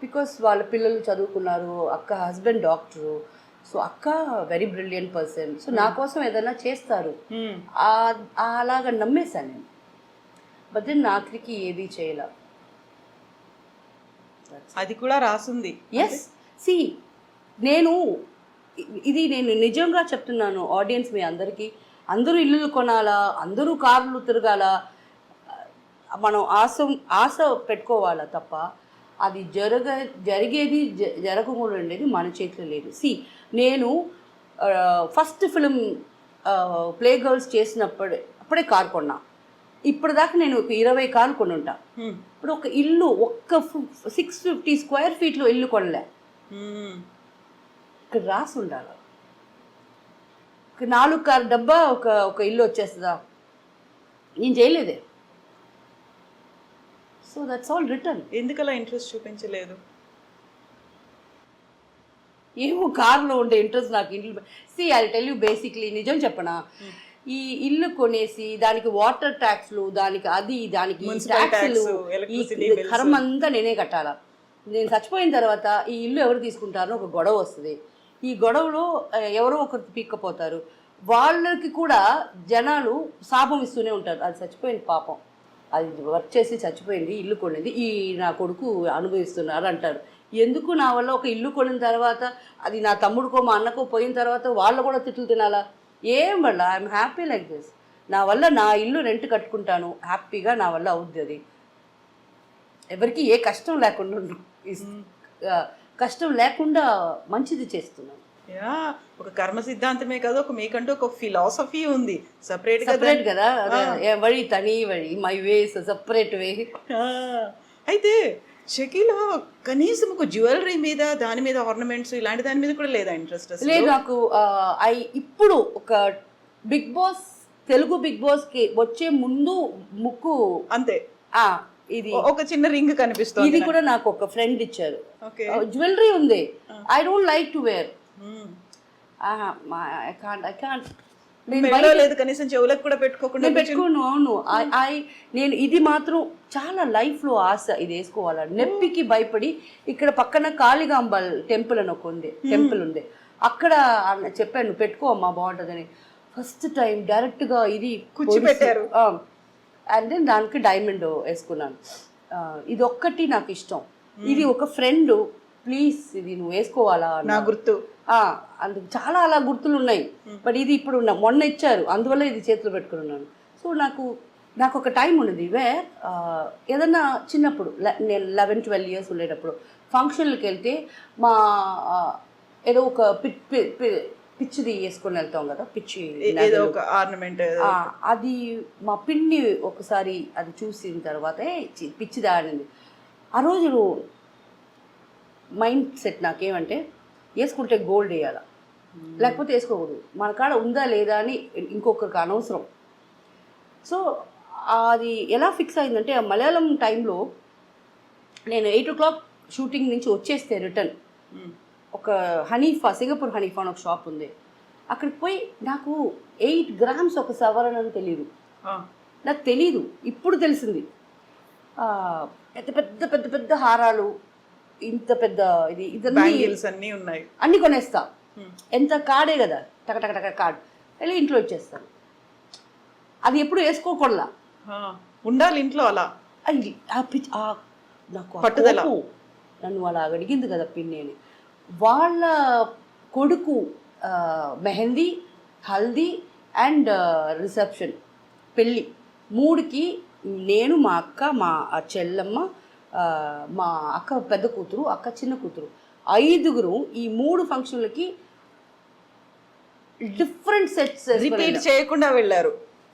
బికాస్ వాళ్ళ పిల్లలు చదువుకున్నారు, అక్క హస్బెండ్ డాక్టరు, సో అక్క వెరీ బ్రిలియంట్ పర్సన్, సో నా కోసం ఏదైనా చేస్తారు అలాగా నమ్మేశాను నేను. బట్ దెన్ ఆఖరికి ఏది చేయలే. అది కూడా రాసుంది. ఎస్, సి నేను నిజంగా చెప్తున్నాను ఆడియన్స్, మీ అందరికీ, అందరూ ఇల్లులు కొనాలా, అందరూ కార్లు తిరగాల, మనం ఆశ పెట్టుకోవాలా తప్ప అది జరిగేది జరగకుండా ఉండేది మన చేతిలో లేదు. నేను ఫస్ట్ ఫిలిం ప్లే గర్ల్స్ అప్పుడే కారు కొన్నా. ఇప్పటిదాకా నేను ఒక 20 కార్లు కొని ఉంటా. ఇప్పుడు ఒక ఇల్లు, ఒక్క 650 స్క్వేర్ ఫీట్లో ఇల్లు కొనలే. ఇక్కడ రాసి ఉండాలి, 4 కార్ డబ్బా ఒక ఇల్లు వచ్చేస్తుందా? నేను చేయలేదే. So that's all return. ఎందుకలా ఇంట్రెస్ట్ చూపించలేదు? ఏమో కార్లో ఉండే ఇంట్రెస్ట్ నాకు. ఇంట్లో ఐ టెల్ యూ బేసిక్లీ, నిజం చెప్పనా, ఈ ఇల్లు కొనేసి దానికి వాటర్ ట్యాక్స్లు, దానికి ట్యాక్స్లు, ఈ కరం అంతా నేనే కట్టాలా. నేను చచ్చిపోయిన తర్వాత ఈ ఇల్లు ఎవరు తీసుకుంటారో ఒక గొడవ వస్తుంది. ఈ గొడవలో ఎవరో ఒకరు పీక్కపోతారు. వాళ్ళకి కూడా జనాలు శాపం ఇస్తూనే ఉంటారు. అది చచ్చిపోయింది పాపం, అది వర్క్ చేసి చచ్చిపోయింది, ఇల్లు కొనింది, ఈ నా కొడుకు అనుభవిస్తున్నారు అంటారు. ఎందుకు నా వల్ల ఒక ఇల్లు కొనిన తర్వాత అది నా తమ్ముడికో మా అన్నకో పోయిన తర్వాత వాళ్ళు కూడా తిట్లు తినాలా? ఏం వల్ల ఐఎమ్ హ్యాపీ లైక్ దిస్. నా వల్ల నా ఇల్లు రెంట్ కట్టుకుంటాను, హ్యాపీగా నా వల్ల అవుద్ది. అది ఎవరికి ఏ కష్టం లేకుండా కష్టం లేకుండా మంచిది చేస్తున్నాను. యా, ఒక కర్మ సిద్ధాంతమే కాదు, ఒక మీకంటూ ఒక ఫిలాసఫీ ఉంది సపరేట్ కదా. వഴി తని వഴി, మై వేస్ సపరేట్ వే. అయితే షకీలా కనీసం ఒక జ్యువెలరీ మీద, దాని మీద ఆర్నమెంట్స్ ఇలాంటి దాని మీద కూడా లేదా ఇంట్రెస్ట్? లేదు నాకు. ఇప్పుడు ఒక Bigg Boss, Telugu Bigg Boss కి వచ్చే ముందు ముక్కు అంతే, ఇది ఒక చిన్న రింగ్ కనిపిస్తుంది. ఇది కూడా నాకు ఒక ఫ్రెండ్ ఇచ్చారు. జ్యువెలరీ ఉంది. I don't like to wear. లేదు కనీసం చెవులకు కూడా పెట్టుకోకుండా పెట్టుకోను. అవును, నేను ఇది మాత్రం చాలా లైఫ్ లో ఆశ, ఇది వేసుకోవాలని. నొప్పికి భయపడి ఇక్కడ పక్కన కాళికాంబ టెంపుల్ అని ఒక ఉంది, టెంపుల్ ఉంది, అక్కడ చెప్పాను పెట్టుకో అమ్మా బాగుంటుందని. ఫస్ట్ టైం డైరెక్ట్ గా ఇది కూర్చోబెట్టారు. అండ్ దెన్ దానికి డైమండ్ వేసుకున్నాను. ఇది ఒక్కటి నాకు ఇష్టం. ఇది ఒక ఫ్రెండ్ ప్లీజ్ ఇది నువ్వు వేసుకోవాలా నా గుర్తు, అందుకు చాలా అలా గుర్తులు ఉన్నాయి. బట్ ఇది ఇప్పుడు మొన్న ఇచ్చారు, అందువల్ల ఇది చేతిలో పెట్టుకున్నాను. సో నాకు ఒక టైం ఉన్నది వేర్ ఏదన్నా చిన్నప్పుడు నేను 11-12 ఇయర్స్ ఉండేటప్పుడు ఫంక్షన్లకు వెళ్తే మా ఏదో ఒక పిచ్చిది వేసుకొని వెళ్తాం కదా, పిచ్చి ఆర్నమెంట్, అది మా పిన్ని ఒకసారి అది చూసిన తర్వాత పిచ్చిది ఆడింది. ఆ రోజు మైండ్ సెట్ నాకేమంటే వేసుకుంటే గోల్డ్ వేయాలా, లేకపోతే వేసుకోకూడదు, మన కాడ ఉందా లేదా అని ఇంకొకరికి అనవసరం. సో అది ఎలా ఫిక్స్ అయిందంటే ఆ మలయాళం టైంలో నేను 8 o'clock షూటింగ్ నుంచి వచ్చేస్తే రిటర్న్ ఒక హనీఫా, సింగపూర్ హనీఫా అని ఒక షాప్ ఉంది, అక్కడికి పోయి నాకు 8 grams ఒక సవరణ అని తెలియదు, నాకు తెలీదు, ఇప్పుడు తెలిసింది. పెద్ద పెద్ద పెద్ద పెద్ద హారాలు, ఇంత పెద్ద ఇది ఇదన్నీ ఉన్నాయి, అన్ని కొనేస్తా. ఎంత కార్డే కదా, టక కార్డ్ వెళ్ళి ఇంట్లో ఇచ్చేస్తాను. అది ఎప్పుడు వేసుకోకూడదా, ఉండాలి ఇంట్లో. అలా నాకు నన్ను అలా అడిగింది కదా పిన్ని అని. వాళ్ళ కొడుకు మెహందీ, హల్దీ అండ్ రిసెప్షన్, పెళ్ళి, 3కి నేను, మా అక్క, మా చెల్లమ్మ, మా అక్క పెద్ద కూతురు, అక్క చిన్న కూతురు, 5గురు ఈ 3 ఫంక్షన్లకి డిఫరెంట్ సెట్స్ రిపీట్ చేయకుండా వెళ్ళారు.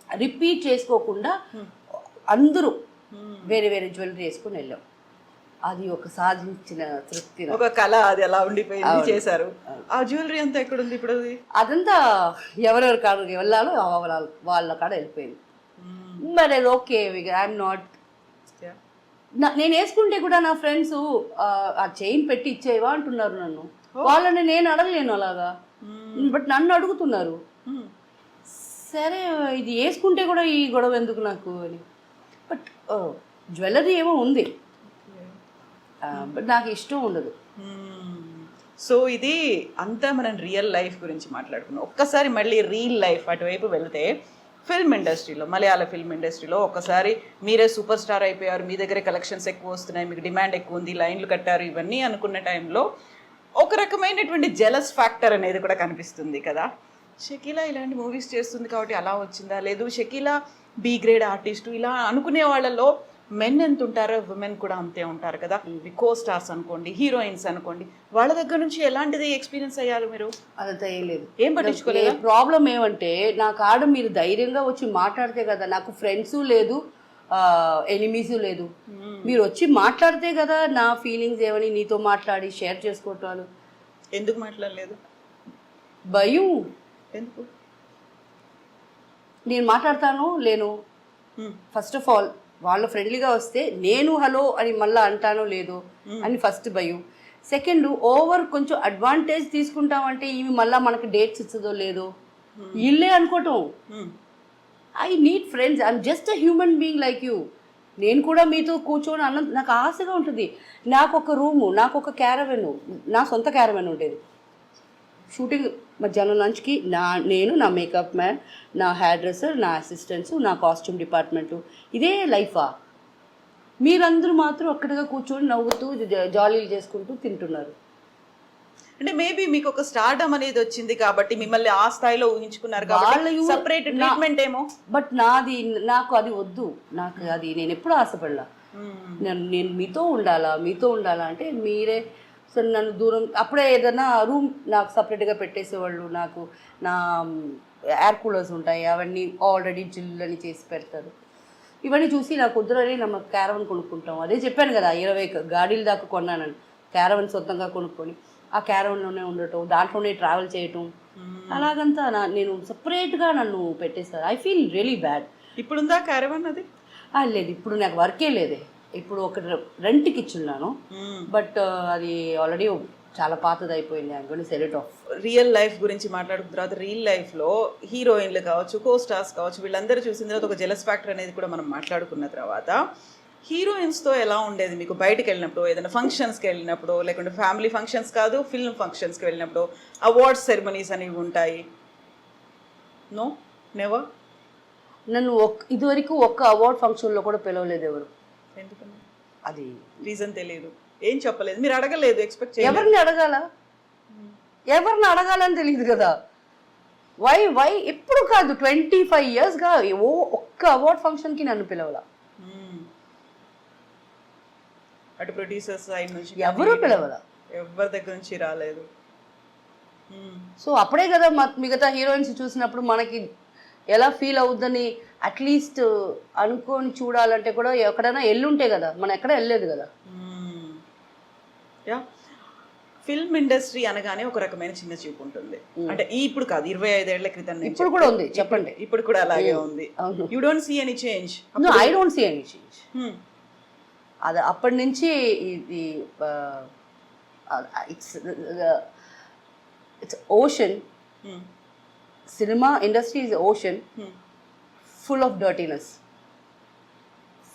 రిపీట్ చేసుకోకుండా అందరూ వేరే వేరే జ్యువెలరీ వేసుకుని వెళ్ళాం. అది ఒక సాధించిన తృప్తి, ఒక కళ, అది ఎలా ఉండిపోయింది చేశారు. ఆ జ్యువెలరీ అంతా ఎక్కడ ఉంది ఇప్పుడు? అదంతా ఎవరెవరి కాడికి వెళ్ళాలో వాళ్ళ కాడ వెళ్ళిపోయింది. మరి అది ఓకే, ఐఎమ్ నాట్. నేను వేసుకుంటే కూడా నా ఫ్రెండ్స్ ఆ చైన్ పెట్టి ఇచ్చేవా అంటున్నారు నన్ను. వాళ్ళని నేను అడగలేను అలాగా, బట్ నన్ను అడుగుతున్నారు. సరే ఇది వేసుకుంటే కూడా ఈ గొడవ ఎందుకు నాకు అని. బట్ జ్యువెలరీ ఏమో ఉంది, బట్ నాకు ఇష్టం ఉండదు. సో ఇది అంతా మనం రియల్ లైఫ్ గురించి మాట్లాడుకున్నాం. ఒక్కసారి మళ్ళీ రియల్ లైఫ్ అటువైపు వెళ్తే, ఫిల్మ్ ఇండస్ట్రీలో, మలయాళ ఫిల్మ్ ఇండస్ట్రీలో ఒక్కసారి మీరే సూపర్ స్టార్ అయిపోయారు, మీ దగ్గర కలెక్షన్స్ ఎక్కువ వస్తున్నాయి, మీకు డిమాండ్ ఎక్కువ ఉంది, లైన్లు కట్టారు, ఇవన్నీ అనుకున్న టైంలో ఒక రకమైనటువంటి జెలస్ ఫ్యాక్టర్ అనేది కూడా కనిపిస్తుంది కదా. షకీలా ఇలాంటి మూవీస్ చేస్తుంది కాబట్టి అలా వచ్చిందా, లేదు షకీలా బి గ్రేడ్ ఆర్టిస్టు ఇలా అనుకునే వాళ్ళలో మెన్ ఎంత ఉంటారో ఉమెన్ కూడా అంతే ఉంటారు కదా. కో స్టార్స్ అనుకోండి, హీరోయిన్స్ అనుకోండి, వాళ్ళ దగ్గర నుంచి ఎలాంటిది ఎక్స్పీరియన్స్ అయ్యారు మీరు? అదంతా ఏం లేదు, ఏం పట్టించుకోలేదు. ప్రాబ్లం ఏమంటే నా కాడ మీరు ధైర్యంగా వచ్చి మాట్లాడితే కదా, నాకు ఫ్రెండ్స్ లేదు, ఎనిమీస్ లేదు, మీరు వచ్చి మాట్లాడితే కదా నా ఫీలింగ్స్ ఏమని నీతో మాట్లాడి షేర్ చేసుకోవటాలు. ఎందుకు మాట్లాడలేదు? భయం. ఎందుకు? నేను మాట్లాడతాను లేను. ఫస్ట్ ఆఫ్ ఆల్ వాళ్ళు ఫ్రెండ్లీగా వస్తే నేను హలో అని మళ్ళీ అంటానో లేదో అని ఫస్ట్ భయం. సెకండ్, ఓవర్ కొంచెం అడ్వాంటేజ్ తీసుకుంటామంటే ఇవి మళ్ళీ మనకి డేట్స్ ఇచ్చదో లేదో ఇల్లే అనుకోవటం. I need friends, I'm just a human being like you. నేను కూడా మీతో కూర్చొని నాకు ఆశగా ఉంటుంది. నాకు ఒక రూము, నాకు ఒక క్యారవెన్, నా సొంత క్యారవెన్ ఉండేది. షూటింగ్ మధ్యాహ్నం లంచ్కి నేను నా మేకప్ మ్యాన్, నా హెయిర్ డ్రెస్సర్, నా అసిస్టెంట్స్, నా కాస్ట్యూమ్ డిపార్ట్మెంటు, ఇదే లైఫా? మీరందరూ మాత్రం అక్కడగా కూర్చొని నవ్వుతూ జాలీలు చేసుకుంటూ తింటున్నారు. అంటే మేబీ మీకు ఒక స్టార్డమ్ అనేది వచ్చింది కాబట్టి మిమ్మల్ని ఆ స్థాయిలో ఊహించుకున్నారు కాబట్టి సెపరేట్ ట్రీట్మెంట్ ఏమో. బట్ నాకు అది వద్దు. నాకు అది నేను ఎప్పుడు ఆశపడలా. నేను మీతో ఉండాలా అంటే మీరే సో నన్ను దూరం. అప్పుడే ఏదైనా రూమ్ నాకు సపరేట్గా పెట్టేసేవాళ్ళు. నాకు నా ఎయిర్ కూలర్స్ ఉంటాయి, అవన్నీ ఆల్రెడీ జిల్లని చేసి పెడతారు. ఇవన్నీ చూసి నాకు వద్దురని ನಮ್ಮ క్యారవన్ కొనుక్కుంటాం. అదే చెప్పాను కదా, 20 గాడీల దాకా కొన్నానని. క్యారవన్ సొంతంగా కొనుక్కొని ఆ క్యారవన్లోనే ఉండటం, దాంట్లోనే ట్రావెల్ చేయటం, అలాగంతా నేను సపరేట్గా నన్ను పెట్టేస్తారు. I feel really bad. ఇప్పుడుందా క్యారవన్? అది లేదు, ఇప్పుడు నాకు వర్కే లేదే. ఇప్పుడు ఒక రెంట్కి ఇచ్చున్నాను, బట్ అది ఆల్రెడీ చాలా పాతది అయిపోయింది. అనుకోని sell it of. Real life గురించి మాట్లాడుకున్న తర్వాత రియల్ లైఫ్లో హీరోయిన్లు కావచ్చు, కో స్టార్స్ కావచ్చు, వీళ్ళందరూ చూసిన తర్వాత ఒక జెలస్ ఫ్యాక్టర్ అనేది కూడా మనం మాట్లాడుకున్న తర్వాత హీరోయిన్స్తో ఎలా ఉండేది మీకు? బయటకు వెళ్ళినప్పుడు, ఏదైనా ఫంక్షన్స్కి వెళ్ళినప్పుడు, లేకుంటే ఫ్యామిలీ ఫంక్షన్స్ కాదు ఫిల్మ్ ఫంక్షన్స్కి వెళ్ళినప్పుడు, అవార్డ్స్ సెరమనీస్ అనేవి ఉంటాయి. No, never. నన్ను ఇదివరకు ఒక్క అవార్డ్ ఫంక్షన్లో కూడా పిలవలేదు ఎవరు. ఎందుకని? అది రీజన్ తెలియదు, ఏం చెప్పలేదు, మీరు అడగలేదు, ఎక్స్పెక్ట్ చేయలేదు. ఎవరిని అడగాలని తెలియదు కదా. వై ఎప్పుడు కాదు 25 yearsగా ఒక్క అవార్డ్ ఫంక్షన్కి నన్ను పిలవాల. అటు ప్రొడ్యూసర్స్ సైడ్ నుంచి ఎవరు పిలవాల, ఎవరి దగ్గర నుంచి రాలేదు. సో అప్పుడే కదా మిగతా హీరోయిన్స్ చూసినప్పుడు మనకి ఎలా ఫీల్ అవుద్దని అట్లీస్ట్ అనుకొని చూడాలంటే కూడా ఎక్కడైనా ఎల్లుంటే కదా, మనం ఎక్కడ వెళ్ళలేదు కదా. యా, ఫిల్మ్ ఇండస్ట్రీ అనగానే ఒక రకమైన చిన్న చూపు ఉంటుంది. అంటే ఇప్పుడు కాదు, 25 ఏళ్ల క్రితం ఇప్పుడు కూడా ఉంది. చెప్పండి, ఇప్పుడు కూడా అలాగే ఉంది. You don't see any change? I don't see any change. అది అప్పటి నుంచి ఇది it's ocean. Cinema industry is ocean, full of dirtiness,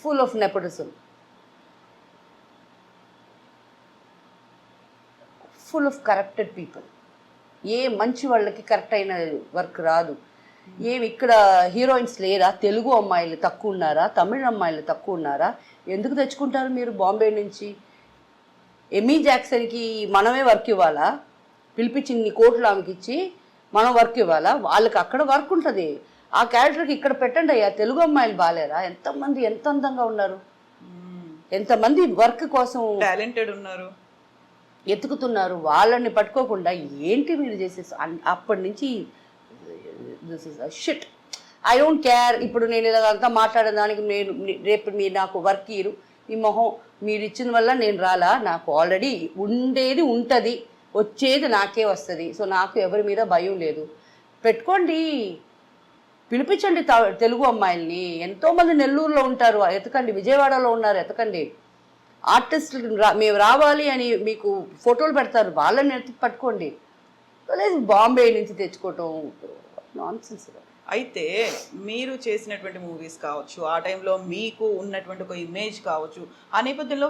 full of nepotism, full of corrupted people. ఏ మంచి వాళ్ళకి కరెక్ట్ అయిన వర్క్ రాదు. ఏమి ఇక్కడ హీరోయిన్స్ లేరా? తెలుగు అమ్మాయిలు తక్కువ ఉన్నారా? తమిళ అమ్మాయిలు తక్కువ ఉన్నారా? ఎందుకు తెచ్చుకుంటారు మీరు బాంబే నుంచి? ఎమీ జాక్సన్కి మనమే వర్క్ ఇవ్వాలా? పిలిపించి ఇన్ని కోట్లు ఆమెకి ఇచ్చి మనం వర్క్ ఇవ్వాలా? వాళ్ళకి అక్కడ వర్క్ ఉంటుంది. ఆ క్యారెక్టర్కి ఇక్కడ పెట్టండి అయ్యా. తెలుగు అమ్మాయిలు బాగాలేరా? ఎంతమంది ఎంత అందంగా ఉన్నారు, ఎంతమంది వర్క్ కోసం టాలెంటెడ్ ఉన్నారు, ఎతుకుతున్నారు. వాళ్ళని పట్టుకోకుండా ఏంటి మీరు చేసేసి అప్పటి నుంచి this is a shit. I don't care. ఇప్పుడు నేను ఇలాగంతా మాట్లాడే దానికి రేపు మీరు నాకు వర్క్ ఇరు, మీ మొహం మీరు ఇచ్చిన వల్ల నేను రాలా. నాకు ఆల్రెడీ ఉండేది ఉంటుంది, వచ్చేది నాకే వస్తుంది. సో నాకు ఎవరి మీద భయం లేదు. పెట్టుకోండి, పిలిపించండి తెలుగు అమ్మాయిల్ని. ఎంతోమంది నెల్లూరులో ఉంటారు, ఎతకండి. విజయవాడలో ఉన్నారు, ఎతకండి. ఆర్టిస్టులు మేము రావాలి అని మీకు ఫోటోలు పెడతారు, వాళ్ళని పట్టుకోండి. లేదు బాంబే నుంచి తెచ్చుకోవటం నాన్సెన్స్. అయితే మీరు చేసినటువంటి మూవీస్ కావచ్చు, ఆ టైంలో మీకు ఉన్నటువంటి ఒక ఇమేజ్ కావచ్చు, ఆ నేపథ్యంలో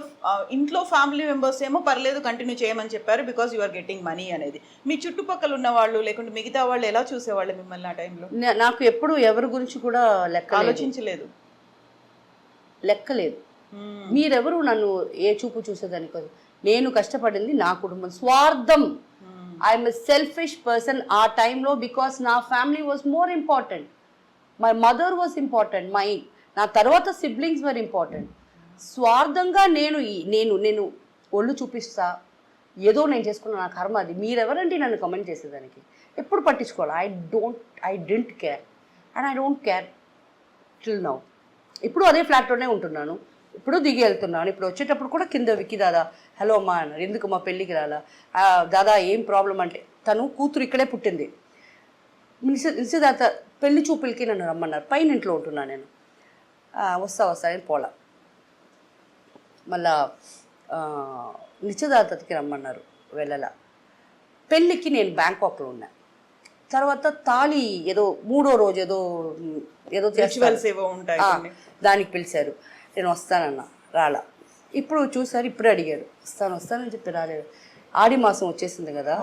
ఇంట్లో ఫ్యామిలీ మెంబర్స్ ఏమో పర్లేదు కంటిన్యూ చేయమని చెప్పారు because you are getting money అనేది. మీ చుట్టుపక్కల ఉన్న వాళ్ళు లేకుంటే మిగతా వాళ్ళు ఎలా చూసేవాళ్ళు మిమ్మల్ని ఆ టైంలో? నాకు ఎప్పుడు ఎవరి గురించి కూడా ఆలోచించలేదు, లెక్కలేదు. మీరెవరు నన్ను ఏ చూపు చూసేదాన్ని కాదు. నేను కష్టపడింది నా కుటుంబం. స్వార్థం. ఐఎమ్ ఎ సెల్ఫిష్ పర్సన్ ఆ టైంలో బికాస్ నా family was more important. My mother was important. నా తర్వాత సిబ్లింగ్స్ వర్ ఇంపార్టెంట్. స్వార్థంగా నేను నేను నేను ఒళ్ళు చూపిస్తా, ఏదో నేను చేసుకున్న నా కర్మ అది. మీరెవరండి నన్ను కమెంట్ చేసేదానికి? ఎప్పుడు పట్టించుకోవాలి. I don't care and I don't care till now. ఇప్పుడు అదే ఫ్లాట్లోనే ఉంటున్నాను, ఇప్పుడు దిగి వెళ్తున్నాను. ఇప్పుడు వచ్చేటప్పుడు కూడా కింద విక్కి దాదా హలో అమ్మా అన్నారు. ఎందుకు మా పెళ్ళికి రాలా? దాదా ఏం ప్రాబ్లం అంటే, తను కూతురు ఇక్కడే పుట్టింది. నిశ్చితార్థ పెళ్లి చూపులకి నన్ను రమ్మన్నారు. పైన ఇంట్లో ఉంటున్నాను నేను. వస్తా అని పోలా. మళ్ళా నిశ్చితార్థకి రమ్మన్నారు, వెళ్ళలా. పెళ్ళికి నేను బ్యాంకాక్లో ఉన్నా. తర్వాత తాళి ఏదో 3వ రోజు ఏదో దానికి పిలిచారు. నేను వస్తానన్నా, రాలా. ఇప్పుడు చూసారు, ఇప్పుడే అడిగాడు వస్తానని చెప్పి రాలేదు. ఆడి మాసం వచ్చేసింది కదా,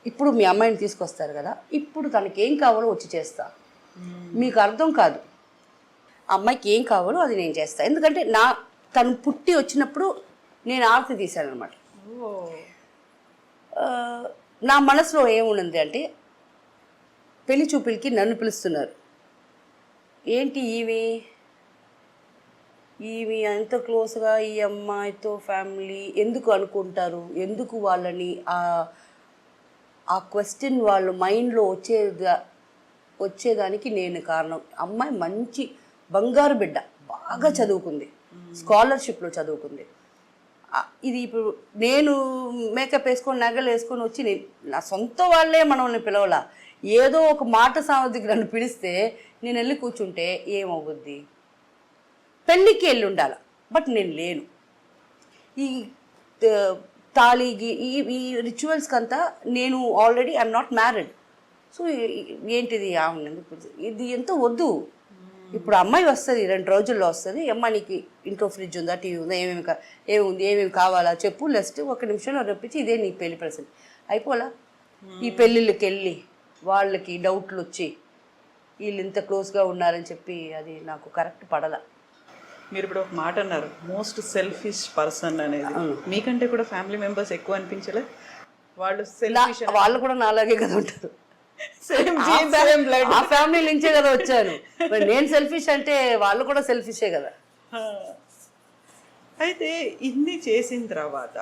ఇప్పుడు మీ అమ్మాయిని తీసుకొస్తారు కదా, ఇప్పుడు తనకి ఏం కావాలో వచ్చి చేస్తా. మీకు అర్థం కాదు, అమ్మాయికి ఏం కావాలో అది నేను చేస్తాను. ఎందుకంటే తను పుట్టి వచ్చినప్పుడు నేను ఆరతి తీశాను అనమాట. నా మనసులో ఏముంది అంటే, పెళ్లి చూపులకి నన్ను పిలుస్తున్నారు, ఏంటి ఈమె అంత క్లోజ్గా ఈ అమ్మాయితో ఫ్యామిలీ ఎందుకు అనుకుంటారు, ఎందుకు వాళ్ళని ఆ క్వశ్చన్ వాళ్ళ మైండ్లో వచ్చేదానికి నేను కారణం. అమ్మాయి మంచి బంగారు బిడ్డ, బాగా చదువుకుంది, స్కాలర్షిప్లో చదువుకుంది. ఇది ఇప్పుడు నేను మేకప్ వేసుకొని నగలు వేసుకొని వచ్చి నా సొంత వాళ్ళే మనల్ని పిలవలా, ఏదో ఒక మాట సామర్థ్యం నన్ను పిలిస్తే నేను వెళ్ళి కూర్చుంటే ఏమవుద్ది? పెళ్ళికి వెళ్ళి ఉండాలి, బట్ నేను లేను. ఈ తాళికి ఈ రిచువల్స్కి అంతా నేను already I'm not married. So ఏంటిది ఇది ఎంతో వద్దు. ఇప్పుడు అమ్మాయి వస్తుంది, 2 రోజుల్లో వస్తుంది. అమ్మాయి నీకు ఇంట్లో ఫ్రిడ్జ్ ఉందా, టీవీ ఉందా, ఏమేమి కావాలా చెప్పు, లెస్ట్ 1 నిమిషంలో రప్పించి ఇదే నీ పెళ్లి ప్రెసెంట్ అయిపోలా. ఈ పెళ్ళిళ్ళకి వెళ్ళి వాళ్ళకి డౌట్లు వచ్చి వీళ్ళు ఇంత క్లోజ్గా ఉన్నారని చెప్పి అది నాకు కరెక్ట్ పడలా. మీరు ఇప్పుడు ఒక మాట అన్నారు, మోస్ట్ సెల్ఫిష్ పర్సన్ అనేది. మీకంటే కూడా ఫ్యామిలీ మెంబర్స్ ఎక్కువ అనిపించలే? వాళ్ళు కూడా నాలాగే కదా ఉంటారు, ఆ ఫ్యామిలీ నుంచే కదా వచ్చాను. మరి నేను సెల్ఫిష్ అంటే వాళ్ళు కూడా సెల్ఫిషే కదా. అయితే ఇన్ని చేసిన తర్వాత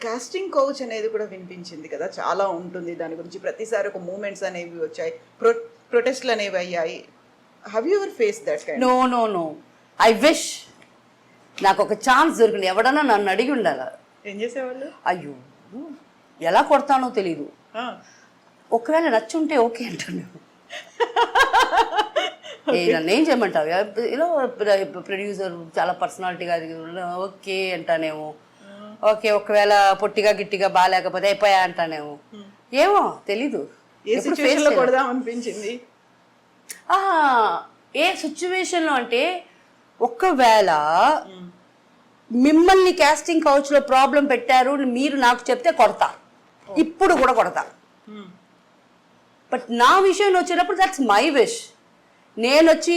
కాస్టింగ్ కౌచ్ అనేది కూడా వినిపించింది కదా, చాలా ఉంటుంది దాని గురించి. ప్రతిసారి ఒక మూమెంట్స్ అనేవి వచ్చాయి, ప్రొటెస్ట్లు అనేవి అయ్యాయి. Have you ever face that kind? No I wish నాకు ఒక ఛాన్స్ దొరికింది. ఎవడన్నా నన్ను అడిగి ఉండాలి. ఏం చేసేవాళ్ళు? అయ్యో ఎలా కొడతానో తెలీదు. ఒకవేళ నచ్చుంటే ఓకే అంటాను. నన్ను ఏం చేయమంటావు, ఇలా ప్రొడ్యూసర్ చాలా పర్సనాలిటీగా ఓకే అంటానేమో, ఓకే ఒకవేళ పొట్టిగా గిట్టిగా బాగాలేకపోతే అయిపోయా అంటానేమో, ఏమో తెలీదు. అనిపించింది ఏ సిచ్యువేషన్లో అంటే, ఒకవేళ మిమ్మల్ని కాస్టింగ్ కౌచ్లో ప్రాబ్లం పెట్టారు మీరు నాకు చెప్తే కొడతా, ఇప్పుడు కూడా కొడతా. బట్ నా విషయం వచ్చేటప్పుడు దట్స్ మై విష్. నేను వచ్చి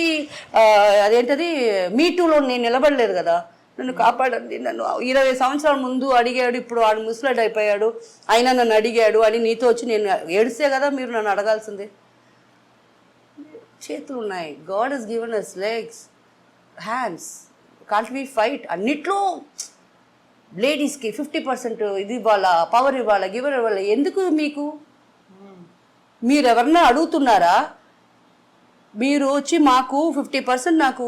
అదేంటది మీ టూలో నేను నిలబడలేదు కదా, నన్ను కాపాడండి, నన్ను 20 సంవత్సరాల ముందు అడిగాడు, ఇప్పుడు వాడు ముసలాడు అయిపోయాడు, అయినా నన్ను అడిగాడు అని నీతో వచ్చి నేను ఏడిస్తే కదా మీరు నన్ను అడగాల్సిందే. చేతులు ఉన్నాయి, God has given us legs, hands, can't we fight? అన్నిట్లో లేడీస్కి 50% ఇది ఇవ్వాలా, పవర్ ఇవ్వాలా, గివర్ ఇవ్వాలా. ఎందుకు మీకు? మీరు ఎవరన్నా అడుగుతున్నారా? మీరు వచ్చి మాకు 50% నాకు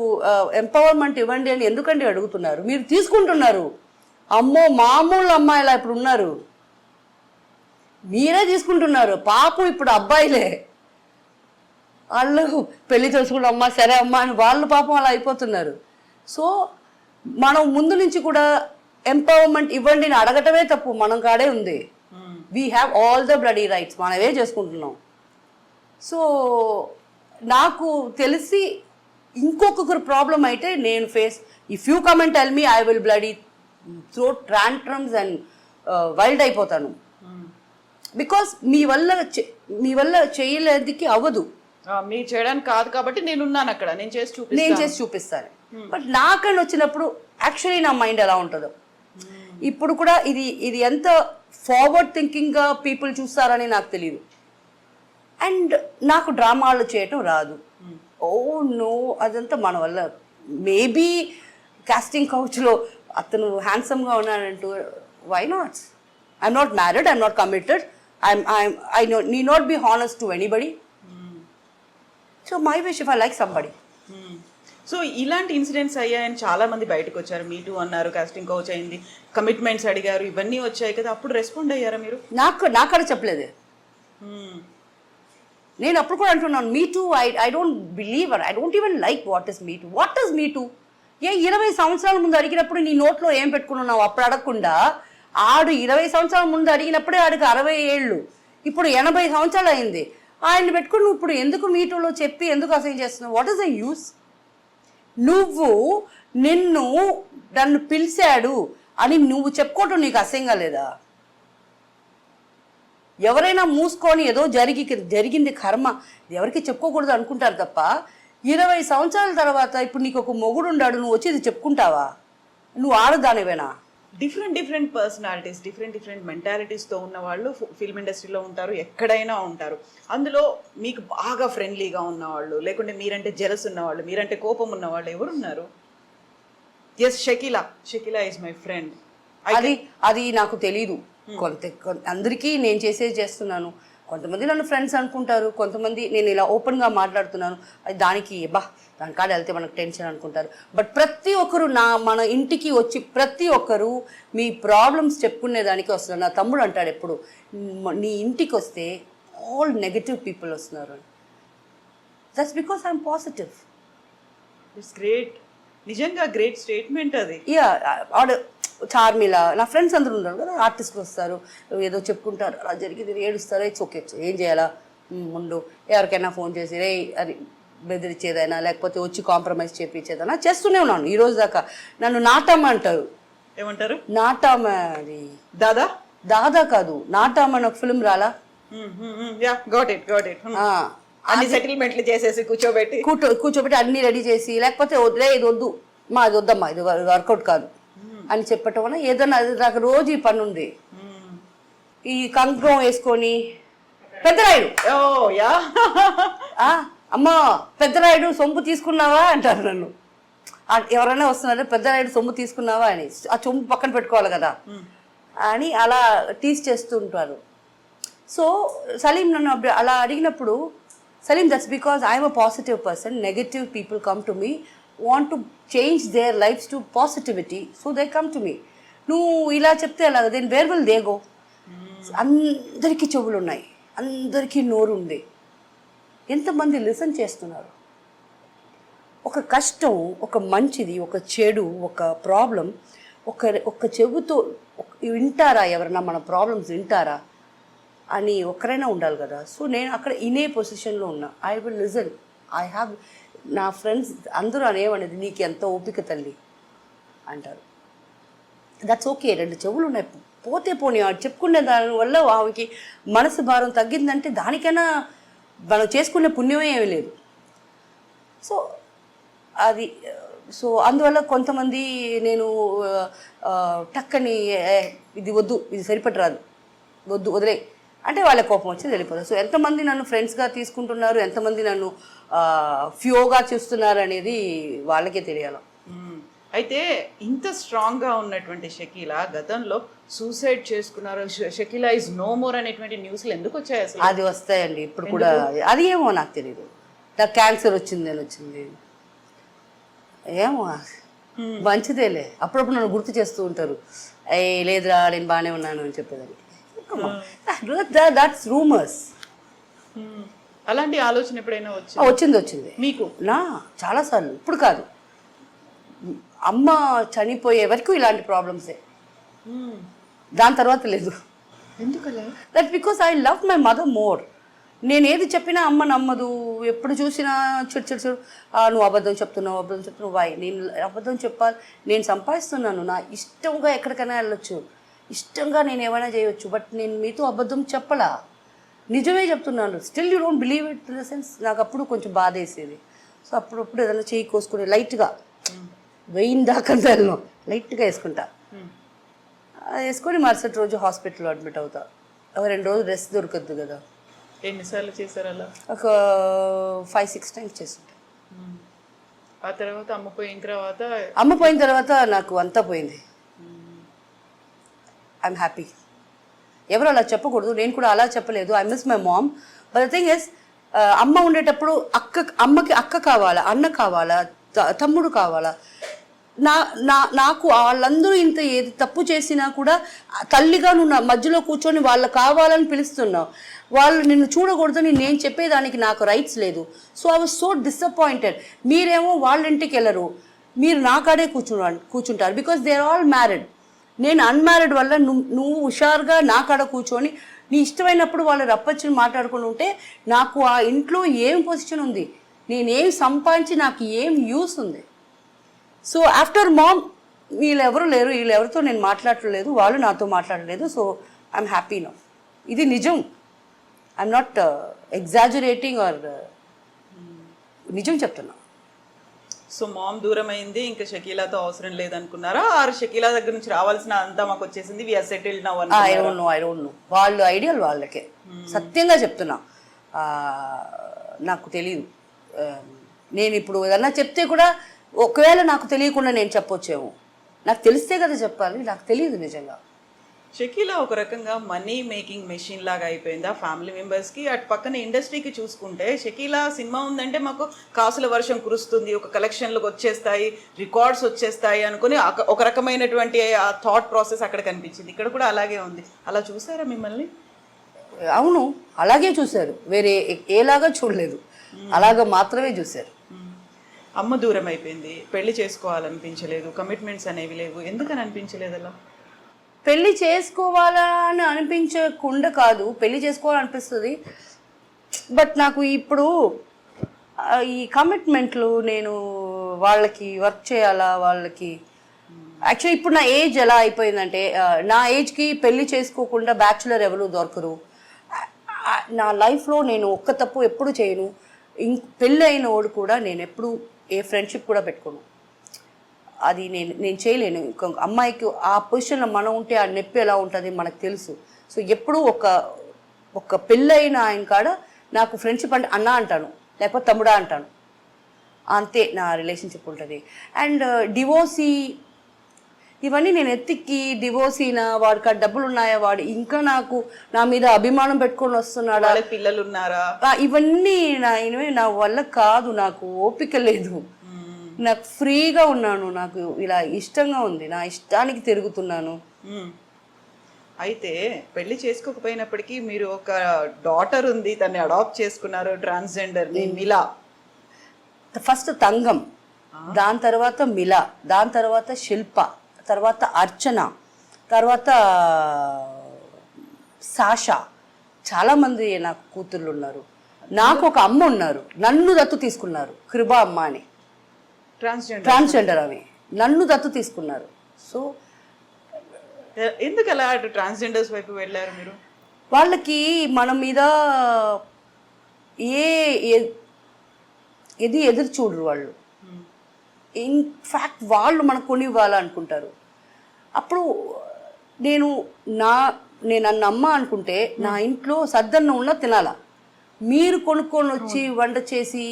ఎంపవర్మెంట్ ఇవ్వండి అని ఎందుకండి అడుగుతున్నారు? మీరు తీసుకుంటున్నారు. అమ్మో మామూలు అమ్మాయిలా ఇప్పుడు ఉన్నారు, మీరే తీసుకుంటున్నారు. పాపం ఇప్పుడు అబ్బాయిలే, వాళ్ళు పెళ్లి చేసుకుంటే అమ్మా సరే అమ్మా అని వాళ్ళు పాపం అలా అయిపోతున్నారు. సో మనం ముందు నుంచి కూడా ఎంపవర్మెంట్ ఇవ్వండి అని అడగటమే తప్పు, మనం కాడే ఉంది. We have all the bloody rights, మనమే చేసుకుంటున్నాం. సో నాకు తెలిసి ఇంకొకరు ప్రాబ్లం అయితే నేను face, if you come and tell me, I will bloody throw tantrums and wild అయిపోతాను. బికాస్ మీ వల్ల చేయలేదికి అవ్వదు. మీరు చేయడానికి కాదు కాబట్టి నేను ఉన్నాను అక్కడ, నేను చేసి చూపిస్తాను. బట్ నాకని వచ్చినప్పుడు యాక్చువల్లీ నా మైండ్ ఎలా ఉంటుందో, ఇప్పుడు కూడా ఇది ఎంత ఫార్వర్డ్ థింకింగ్గా పీపుల్ చూస్తారని నాకు తెలియదు. అండ్ నాకు డ్రామాలు చేయటం రాదు. ఓ నో, అదంతా మన వల్ల. మేబీ కాస్టింగ్ కౌచ్లో అతను హ్యాండ్సమ్గా ఉన్నాడంటూ, why not? I'm not married, I'm not committed, I need not be honest to anybody. So my wish if I like somebody. So ఇలాంటి ఇన్సిడెంట్స్ అయ్యాయని చాలా మంది బయటకు వచ్చారు, మీ టూ అన్నారు, కాస్టింగ్ కౌచ్ అయింది, కమిట్మెంట్స్ అడిగారు, ఇవన్నీ వచ్చాయి కదా, అప్పుడు రెస్పాండ్ అయ్యారా మీరు? నాకడ చెప్పలేదు. నేను అప్పుడు కూడా అంటున్నాను, me too I don't believe, I don't even like what is me too. What is me too? 20 సంవత్సరాల ముందు అడిగినప్పుడు నీ నోట్లో ఏం పెట్టుకున్నావు అప్పుడు అడగకుండా, ఆడు 20 సంవత్సరాల ముందు అడిగినప్పుడే ఆడికి 60 ఏళ్ళు, ఇప్పుడు 80 సంవత్సరాలు అయింది. ఆయన పెట్టుకుని నువ్వు ఇప్పుడు ఎందుకు మీ టూలో చెప్పి ఎందుకు అసైన్ చేస్తున్నావు? What is the use? నువ్వు నన్ను పిలిచాడు అని నువ్వు చెప్పుకోవటం నీకు అసహ్యంగా లేదా? ఎవరైనా మూసుకొని ఏదో జరిగింది కర్మ ఎవరికి చెప్పుకోకూడదు అనుకుంటారు తప్ప 20 సంవత్సరాల తర్వాత ఇప్పుడు నీకు ఒక మొగుడు ఉన్నాడు, నువ్వు వచ్చి ఇది చెప్పుకుంటావా? నువ్వు ఆడదానివేనా? డిఫరెంట్ పర్సనాలిటీస్, డిఫరెంట్ మెంటాలిటీస్తో ఉన్న వాళ్ళు ఫిల్మ్ ఇండస్ట్రీలో ఉంటారు, ఎక్కడైనా ఉంటారు. అందులో మీకు బాగా ఫ్రెండ్లీగా ఉన్నవాళ్ళు, లేకుంటే మీరంటే జెలస్ ఉన్నవాళ్ళు, మీరంటే కోపం ఉన్నవాళ్ళు ఎవరున్నారు? Yes, Shakeela is my friend. అది నాకు తెలీదు. అందరికీ నేను చేస్తున్నాను. కొంతమంది నన్ను ఫ్రెండ్స్ అనుకుంటారు, కొంతమంది నేను ఇలా ఓపెన్గా మాట్లాడుతున్నాను అది దాని కాడ వెళ్తే మనకు టెన్షన్ అనుకుంటారు. బట్ ప్రతి ఒక్కరు మన ఇంటికి వచ్చి ప్రతి ఒక్కరు మీ ప్రాబ్లమ్స్ చెప్పుకునేదానికి వస్తున్నారు. నా తమ్ముడు అంటాడు ఎప్పుడు, నీ ఇంటికి వస్తే ఆల్ నెగటివ్ పీపుల్ వస్తున్నారు. That's because I'm positive. It's great, నిజంగా గ్రేట్ స్టేట్మెంట్ అది. చార్మిల నా ఫ్రెండ్స్ అందరూ ఉన్నారు కదా, ఆర్టిస్టులు వస్తారు, ఏదో చెప్పుకుంటారు, అలా జరిగింది ఏడుస్తారు. ఇట్స్ ఓకే, ఏం చేయాలా ముందు ఎవరికైనా ఫోన్ చేసి రే అది బెదిరించేదైనా లేకపోతే వచ్చి కాంప్రమైజ్ చేయించేదైనా చేస్తూనే ఉన్నాను ఈ రోజు దాకా. నన్ను నాటమ్మ అంటారు. ఏమంటారు? నాటమ్మ. అది దాదా కాదు, నాటమ్మ అని ఒక ఫిల్మ్ రాలా? అన్ని సెటిల్మెంట్లు చేసేసి కూర్చోబెట్టి అన్ని రెడీ చేసి లేకపోతే వదిలే ఇది వద్దు మా అది వద్దమ్మా ఇది వర్కౌట్ కాదు అని చెప్పటం వల్ల ఏదన్నా నాకు రోజు ఈ పని ఉంది. ఈ కంకణం వేసుకొని పెద్దరాయుడు అమ్మా పెద్దరాయుడు సొంపు తీసుకున్నావా అంటారు నన్ను. ఎవరైనా వస్తున్నారే పెద్దరాయుడు సొమ్ము తీసుకున్నావా అని, ఆ సొమ్ము పక్కన పెట్టుకోవాలి కదా అని అలా టీస్ చేస్తూ ఉంటారు. సో సలీం నన్ను అలా అడిగినప్పుడు, Salim, that's because I'm a positive person. Negative people come to me, want to change their lives to positivity, so they come to me. నువ్వు ఇలా చెప్తే అలా then where will they go? అందరికీ చెవులు ఉన్నాయి, అందరికీ నోరు ఉంది, ఎంతమంది లిసన్ చేస్తున్నారు? ఒక కష్టం, ఒక మంచిది, ఒక చెడు, ఒక ప్రాబ్లం ఒక చెవుతో వింటారా? ఎవరన్నా మన ప్రాబ్లమ్స్ వింటారా అని ఒక్కరైనా ఉండాలి కదా. సో నేను అక్కడ ఇనే పొజిషన్లో ఉన్నా. I will listen. I have నా ఫ్రెండ్స్ అందరూ అనేవనేది నీకు ఎంత ఓపిక తల్లి అంటారు. That's okay. 2 చెవులు ఉన్నాయి, పోతే పోనీ చెప్పుకునే దానివల్ల ఆమెకి మనసు భారం తగ్గిందంటే దానికైనా మనం చేసుకునే పుణ్యమే ఏమీ లేదు. సో అది అందువల్ల కొంతమంది నేను టక్కని ఇది వద్దు, ఇది సరిపట్టరాదు, వద్దు వదిలే అంటే వాళ్ళ కోపం వచ్చి వెళ్ళిపోతారు. సో ఎంతమంది నన్ను ఫ్రెండ్స్గా తీసుకుంటున్నారు, ఎంతమంది నన్ను ఫ్యూగా చూస్తున్నారు అనేది వాళ్ళకే తెలియాలి. అయితే ఇంత స్ట్రాంగ్గా ఉన్నటువంటి షకీలా గతంలో సూసైడ్ చేసుకున్నారు, షకీలా ఈజ్ నో మోర్ అనేటువంటి న్యూస్లు ఎందుకు వచ్చాయి అసలు? అది వస్తాయండి ఇప్పుడు కూడా. అది ఏమో నాకు తెలియదు. నాకు క్యాన్సర్ వచ్చింది ఏమో, మంచిదేలే. అప్పుడప్పుడు నన్ను గుర్తు చేస్తూ ఉంటారు, లేదురా నేను బాగానే ఉన్నాను అని చెప్పేదాన్ని. That's rumors. అలాంటి ఆలోచన ఎప్పుడైనా వచ్చింది మీకు? చాలాసార్లు. ఇప్పుడు కాదు, అమ్మ చనిపోయే వరకు ఇలాంటి ప్రాబ్లమ్సే, దాని తర్వాత లేదు. ఎందుకలా? That because I love my mother more. నేను ఏది చెప్పినా అమ్మ నమ్మదు. ఎప్పుడు చూసినా చూడు నువ్వు అబద్ధం చెప్తున్నావు వై? నేను అబద్ధం చెప్పాలి? నేను సంపాదిస్తున్నాను, నా ఇష్టంగా ఎక్కడికైనా వెళ్ళొచ్చు, ఇష్టంగా నేను ఏమైనా చేయవచ్చు, బట్ నేను మీతో అబద్ధం చెప్పలా, నిజమే చెప్తున్నాను. Still you don't believe it. In the sense నాకు అప్పుడు కొంచెం బాధ వేసేది. సో అప్పుడప్పుడు ఏదైనా చేయి కోసుకుని లైట్గా వెయిన్ దాకా వెళ్ళను, లైట్గా వేసుకుంటా. వేసుకొని మరుసటి రోజు హాస్పిటల్లో అడ్మిట్ అవుతా. 2 రోజులు రెస్ట్ దొరకద్దు కదా. ఎన్నిసార్లు చేశారు అలా? ఒక 5-6 టైమ్స్ చేస్తుంటా. ఆ తర్వాత అమ్మ పోయిన తర్వాత నాకు అంతా పోయింది. I'm happy. ఎవరు అలా చెప్పకూడదు, నేను కూడా అలా చెప్పలేదు. I miss my mom. But the thing is, అమ్మ ఉండేటప్పుడు అమ్మకి అక్క కావాలా, అన్న కావాలా, తమ్ముడు కావాలా. నాకు వాళ్ళందరూ ఇంత ఏది తప్పు చేసినా కూడా తల్లిగా నువ్వు నా మధ్యలో కూర్చొని వాళ్ళు కావాలని పిలుస్తున్నావు. వాళ్ళు నిన్ను చూడకూడదని నేను చెప్పేదానికి నాకు రైట్స్ లేదు. So I was so disappointed. మీరేమో వాళ్ళ ఇంటికి వెళ్ళరు, మీరు నా కాడే కూర్చుంటారు. Because they are all married. నేను అన్మ్యారీడ్ వల్ల నువ్వు హుషారుగా నా కాడ కూర్చొని నీ ఇష్టమైనప్పుడు వాళ్ళు రప్పచ్చి మాట్లాడుకుని ఉంటే నాకు ఆ ఇంట్లో ఏం పొజిషన్ ఉంది, నేనేం సంపాదించి నాకు ఏం యూస్ ఉంది. సో ఆఫ్టర్ మామ్ వీళ్ళెవరు లేరు, వీళ్ళెవరితో నేను మాట్లాడలేదు, వాళ్ళు నాతో మాట్లాడలేదు. So I'm happy now. ఇది నిజం. ఐఎమ్ నాట్ ఎగ్జాజురేటింగ్ ఆర్ నిజం చెప్తున్నా. సో మామ్ దూరం అయింది, ఇంకా షకీలాతో అవసరం లేదనుకున్నారా? ఆరు షకీలా దగ్గర నుంచి రావాల్సిన అంతా మాకు వచ్చేసింది, we are settled now I don't know వాళ్ళు ఐడియల్ వాళ్ళకే. సత్యంగా చెప్తున్నా, నాకు తెలియదు. నేను ఇప్పుడు ఏదన్నా చెప్తే కూడా ఒకవేళ నాకు తెలియకుండా నేను చెప్పొచ్చేమో. నాకు తెలిస్తే కదా చెప్పాలి, నాకు తెలియదు నిజంగా. షకీలా ఒక రకంగా మనీ మేకింగ్ మెషిన్ లాగా అయిపోయిందా ఫ్యామిలీ మెంబర్స్కి? అటు పక్కన ఇండస్ట్రీకి చూసుకుంటే షకీలా సినిమా ఉందంటే మాకు కాసుల వర్షం కురుస్తుంది, ఒక కలెక్షన్లకు వచ్చేస్తాయి, రికార్డ్స్ వచ్చేస్తాయి అనుకుని ఒక రకమైనటువంటి ఆ థాట్ ప్రాసెస్ అక్కడ కనిపించింది. ఇక్కడ కూడా అలాగే ఉంది. అలా చూసారా మిమ్మల్ని? అవును, అలాగే చూశారు, వేరే ఏలాగా చూడలేదు, అలాగా మాత్రమే చూశారు. అమ్మ దూరం అయిపోయింది, పెళ్లి చేసుకోవాలనిపించలేదు, కమిట్మెంట్స్ అనేవి లేవు, ఎందుకని అనిపించలేదు అలా? పెళ్ళి చేసుకోవాలని అనిపించకుండా కాదు, పెళ్ళి చేసుకోవాలనిపిస్తుంది. బట్ నాకు ఇప్పుడు ఈ కమిట్మెంట్లు, నేను వాళ్ళకి వర్క్ చేయాలా, వాళ్ళకి యాక్చువల్లీ ఇప్పుడు నా ఏజ్ ఎలా అయిపోయిందంటే, నా ఏజ్కి పెళ్ళి చేసుకోకుండా బ్యాచులర్ ఎవరు దొరకరు. నా లైఫ్లో నేను ఒక్క తప్పు ఎప్పుడు చేయను. పెళ్ళి అయిన వాడు కూడా నేను ఎప్పుడు ఏ ఫ్రెండ్షిప్ కూడా పెట్టుకోను. అది నేను చేయలేను. అమ్మాయికి ఆ పొజిషన్లో మనం ఉంటే ఆ నొప్పి ఎలా ఉంటుంది మనకు తెలుసు. సో ఎప్పుడు ఒక పెళ్ళైన ఆయన కాడ నాకు ఫ్రెండ్షిప్ అంటే అన్న అంటాను, లేకపోతే తమ్ముడా అంటాను, అంతే నా రిలేషన్షిప్ ఉంటుంది. అండ్ డివోర్సీ ఇవన్నీ నేను ఎత్తికి, డివోర్సీనా, వాడికి ఆ డబ్బులు ఉన్నాయా, వాడు ఇంకా నాకు నా మీద అభిమానం పెట్టుకొని వస్తున్నాడా, పిల్లలు ఉన్నారా, ఇవన్నీ నా వల్ల కాదు. నాకు ఓపిక లేదు, నాకు ఫ్రీగా ఉన్నాను, నాకు ఇలా ఇష్టంగా ఉంది, నా ఇష్టానికి తిరుగుతున్నాను. అయితే పెళ్లి చేసుకోకపోయినప్పటికీ మీరు ఒక డాటర్ ఉంది, తన్ని అడాప్ట్ చేసుకున్నారు, ట్రాన్స్జెండర్ ని, మిలా. ఫస్ట్ తంగం, దాని తర్వాత మిలా, దాని తర్వాత శిల్ప, తర్వాత అర్చన, తర్వాత సాషా. చాలామంది నాకు కూతుర్లు ఉన్నారు. నాకు ఒక అమ్మ ఉన్నారు, నన్ను దత్తు తీసుకున్నారు, కృపా అమ్మ అని. ట్రాన్స్జెండర్ అవి నన్ను దత్తు తీసుకున్నారు. సో ఎందుకు అలా ట్రాన్స్జెండర్స్ వైపు వెళ్ళారు మీరు? వాళ్ళకి మన మీద ఏది ఎదురు చూడరు వాళ్ళు. ఇన్ఫ్యాక్ట్ వాళ్ళు మనకు కొని ఇవ్వాలనుకుంటారు. అప్పుడు నేను నన్ను అమ్మ అనుకుంటే నా ఇంట్లో సద్దన్నం ఉన్నా తినాలా. మీరు కొనుక్కొని వచ్చి వంట చేసి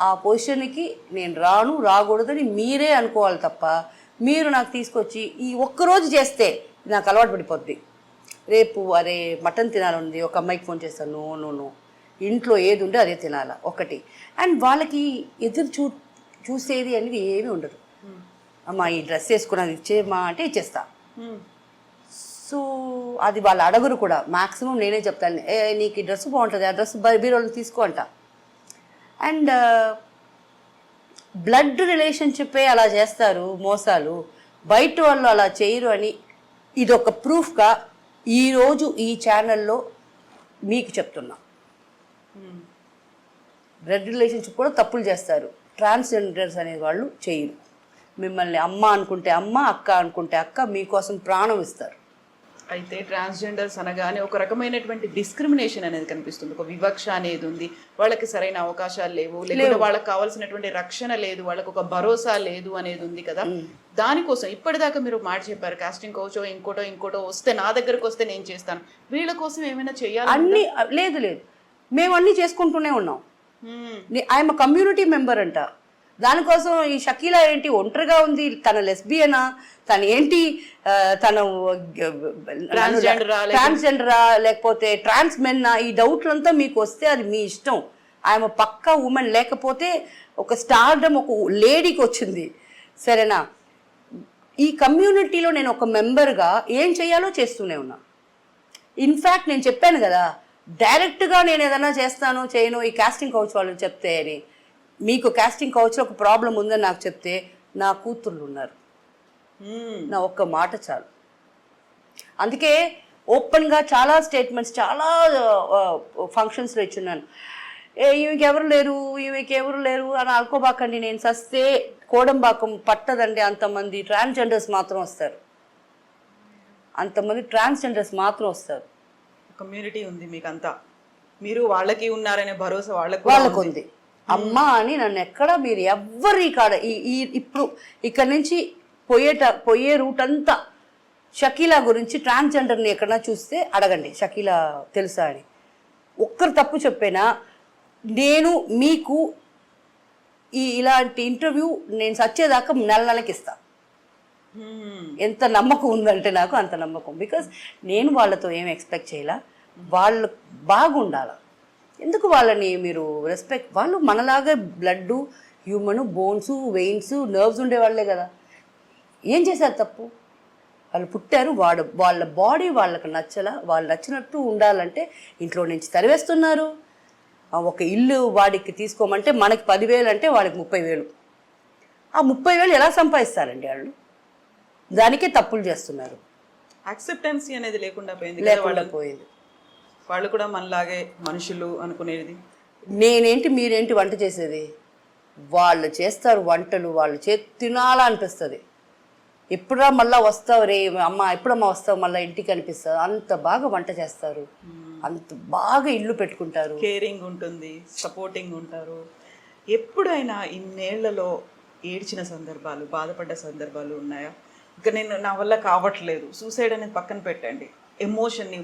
ఆ పొజిషన్కి నేను రాకూడదని మీరే అనుకోవాలి తప్ప, మీరు నాకు తీసుకొచ్చి ఈ ఒక్కరోజు చేస్తే నాకు అలవాటు పడిపోద్ది. రేపు అరే మటన్ తినాలని ఒక అమ్మాయికి ఫోన్ చేస్తాను, నో ఇంట్లో ఏది ఉంటే అదే తినాలా ఒకటి. అండ్ వాళ్ళకి ఎదురు చూసేది అనేది ఏమీ ఉండదు. అమ్మా ఈ డ్రెస్ వేసుకున్నది ఇచ్చేమా అంటే ఇచ్చేస్తా. సో అది వాళ్ళు అడగరు కూడా. మ్యాక్సిమం నేనే చెప్తాను, నీకు ఈ డ్రెస్ బాగుంటుంది, ఆ డ్రెస్ బీరోలో తీసుకో అంట. అండ్ బ్లడ్ రిలేషన్షిప్పే అలా చేస్తారు మోసాలు, బయట వాళ్ళు అలా చేయరు అని ఇదొక ప్రూఫ్గా ఈరోజు ఈ ఛానల్లో మీకు చెప్తున్నా. బ్లడ్ రిలేషన్షిప్ కూడా తప్పులు చేస్తారు. ట్రాన్స్జెండర్స్ అనే వాళ్ళు చేయరు. మిమ్మల్ని అమ్మ అనుకుంటే అమ్మ, అక్క అనుకుంటే అక్క, మీకోసం ప్రాణం ఇస్తారు. అయితే ట్రాన్స్జెండర్స్ అనగానే ఒక రకమైనటువంటి డిస్క్రిమినేషన్ అనేది కనిపిస్తుంది, ఒక వివక్ష అనేది ఉంది. వాళ్ళకి సరైన అవకాశాలు లేవు, లేకపోతే వాళ్ళకి కావాల్సినటువంటి రక్షణ లేదు, వాళ్ళకి ఒక భరోసా లేదు అనేది ఉంది కదా. దానికోసం ఇప్పటిదాకా మీరు మాట చెప్పారు, కాస్టింగ్ కౌచో ఇంకోటో వస్తే నా దగ్గరకు వస్తే నేను చేస్తాను. వీళ్ళ కోసం ఏమైనా చేయాలి? అన్ని లేదు మేము అన్నీ చేసుకుంటూనే ఉన్నాం. ఐఎమ్ కమ్యూనిటీ మెంబర్ అంట. దానికోసం ఈ షకీలా ఏంటి ఒంటరిగా ఉంది, తన లెస్బియనా, తను ఏంటి, తను ట్రాన్స్జెండరా లేకపోతే ట్రాన్స్ మెన్నా, ఈ డౌట్లంతా మీకు వస్తే అది మీ ఇష్టం. I'm pakka women. లేకపోతే ఒక స్టార్డమ్ ఒక లేడీకి వచ్చింది, సరేనా? ఈ కమ్యూనిటీలో నేను ఒక మెంబర్గా ఏం చేయాలో చేస్తూనే ఉన్నా. ఇన్ఫ్యాక్ట్ నేను చెప్పాను కదా, డైరెక్ట్గా నేను ఏదైనా చేస్తాను చేయను ఈ కాస్టింగ్ కౌచ్ వాళ్ళు చెప్తే అని. మీకు కాస్టింగ్ కౌచ్లో ఒక ప్రాబ్లం ఉందని నాకు చెప్తే నా కూతుర్లు ఉన్నారు, నా ఒక్క మాట చాలు. అందుకే ఓపెన్గా చాలా స్టేట్మెంట్స్ చాలా ఫంక్షన్స్లో ఇచ్చున్నాను. ఈమెకి ఎవరు లేరు అని అనుకోబాకండి. నేను సస్తే కోడంబాకం పట్టదండి, అంతమంది ట్రాన్స్జెండర్స్ మాత్రం వస్తారు. అంతమంది ట్రాన్స్జెండర్స్ మాత్రం వస్తారు. కమ్యూనిటీ ఉంది మీకంతా, మీరు వాళ్ళకి ఉన్నారనే భరోసా వాళ్ళకు ఉంది. అమ్మా అని నన్ను ఎక్కడ మీరు ఎవ్వరి కాడ ఇప్పుడు ఇక్కడ నుంచి పోయే రూట్ అంతా షకీలా గురించి ట్రాన్స్జెండర్ని ఎక్కడన్నా చూస్తే అడగండి, షకీలా తెలుసా అని. ఒక్కరు తప్పు చెప్పేనా నేను మీకు ఇలాంటి ఇంటర్వ్యూ నేను సచ్చేదాకా నెలకి ఇస్తా. ఎంత నమ్మకం ఉందంటే నాకు అంత నమ్మకం. బికాస్ నేను వాళ్ళతో ఏం ఎక్స్పెక్ట్ చేయాల, వాళ్ళు బాగుండాల. ఎందుకు వాళ్ళని మీరు రెస్పెక్ట్, వాళ్ళు మనలాగా blood, human, bones, veins, nerves ఉండేవాళ్లే కదా. ఏం చేశారు తప్పు? వాళ్ళు పుట్టారు, వాళ్ళ బాడీ వాళ్ళకి నచ్చలా, వాళ్ళు నచ్చినట్టు ఉండాలంటే ఇంట్లో నుంచి తరివేస్తున్నారు. ఒక ఇల్లు వాడికి తీసుకోమంటే మనకి 10,000 అంటే వాడికి 30,000. ఆ 30,000 ఎలా సంపాదిస్తారండి వాళ్ళు? దానికే తప్పులు చేస్తున్నారు. యాక్సెప్టెన్సీ అనేది లేకుండా పోయింది. వాళ్ళు కూడా మనలాగే మనుషులు అనుకునేది. నేనేంటి మీరేంటి వంట చేసేది? వాళ్ళు చేస్తారు వంటలు, వాళ్ళు తినాలా అనిపిస్తుంది. ఎప్పుడా మళ్ళీ వస్తావు రే అమ్మ, ఎప్పుడమ్మా వస్తావు మళ్ళీ ఇంటికి అనిపిస్తుంది. అంత బాగా వంట చేస్తారు, అంత బాగా ఇల్లు పెట్టుకుంటారు, కేరింగ్ ఉంటుంది, సపోర్టింగ్ ఉంటారు. ఎప్పుడైనా ఇన్నేళ్లలో ఏడ్చిన సందర్భాలు, బాధపడ్డ సందర్భాలు ఉన్నాయా? ఇక నా వల్ల కావట్లేదు, సూసైడ్ అనేది పక్కన పెట్టండి, ఎమోషన్ని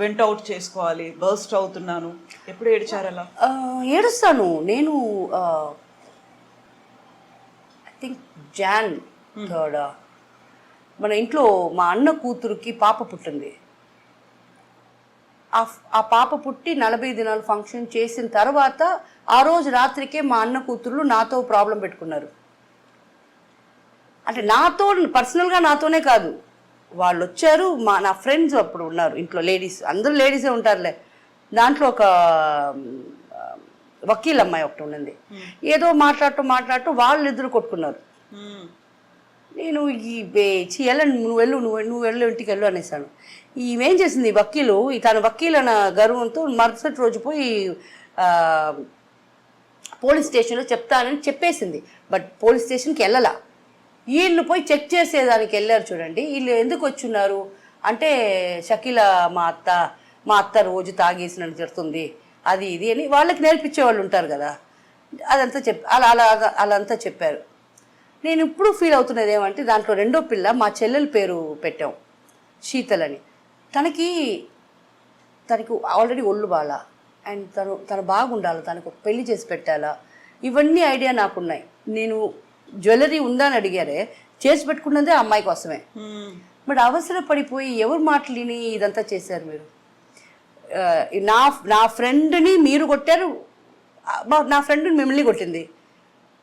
వెంట్ అవుట్ చేసుకోవాలి, బర్స్ట్ అవుతున్నాను, ఎప్పుడు ఏడ్చారు అలా? ఏడుస్తాను నేను. ఐ థింక్ జాన్ 3rd మన ఇంట్లో మా అన్న కూతురుకి పాప పుట్టింది. ఆ పాప పుట్టి 40 దినాలు ఫంక్షన్ చేసిన తర్వాత ఆ రోజు రాత్రికే మా అన్న కూతుర్లు నాతో ప్రాబ్లం పెట్టుకున్నారు. అంటే నాతో పర్సనల్గా నాతోనే కాదు, వాళ్ళు వచ్చారు. నా ఫ్రెండ్స్ అప్పుడు ఉన్నారు ఇంట్లో, లేడీస్, అందరూ లేడీసే ఉంటారులే. దాంట్లో ఒక వకీల్ అమ్మాయి ఒకటి ఉన్నది. ఏదో మాట్లాడుతూ వాళ్ళు ఇద్దరు కొట్టుకున్నారు. నేను నువ్వు వెళ్ళు ఇంటికి వెళ్ళు అనేసాను. ఈమెం చేసింది వకీలు, తన వకీల్ అన్న గర్వంతో మరుసటి రోజు పోయి పోలీస్ స్టేషన్లో చెప్తానని చెప్పేసింది. బట్ పోలీస్ స్టేషన్కి వెళ్ళలా. వీళ్ళు పోయి చెక్ చేసేదానికి వెళ్ళారు. చూడండి వీళ్ళు ఎందుకు వచ్చున్నారు అంటే, షకీలా మా అత్త రోజు తాగేసినట్టు చెప్తుంది, అది ఇది అని వాళ్ళకి నేర్పించే వాళ్ళు ఉంటారు కదా. అదంతా అలా చెప్పారు. నేను ఇప్పుడు ఫీల్ అవుతున్నది ఏమంటే, దాంట్లో రెండో పిల్ల మా చెల్లెల పేరు పెట్టాం, శీతల్ అని. తనకి ఆల్రెడీ ఒళ్ళు బాల, అండ్ తను బాగుండాలి, తనకు పెళ్లి చేసి పెట్టాలా, ఇవన్నీ ఐడియా నాకున్నాయి. నేను జ్యువెలరీ ఉందా అని అడిగారే, చేసి పెట్టుకున్నదే ఆ అమ్మాయి కోసమే. బట్ అవసరపడిపోయి ఎవరు మాటలిని ఇదంతా చేశారు మీరు. నా ఫ్రెండ్ని మీరు కొట్టారు, నా ఫ్రెండ్ని మిమ్మల్ని కొట్టింది.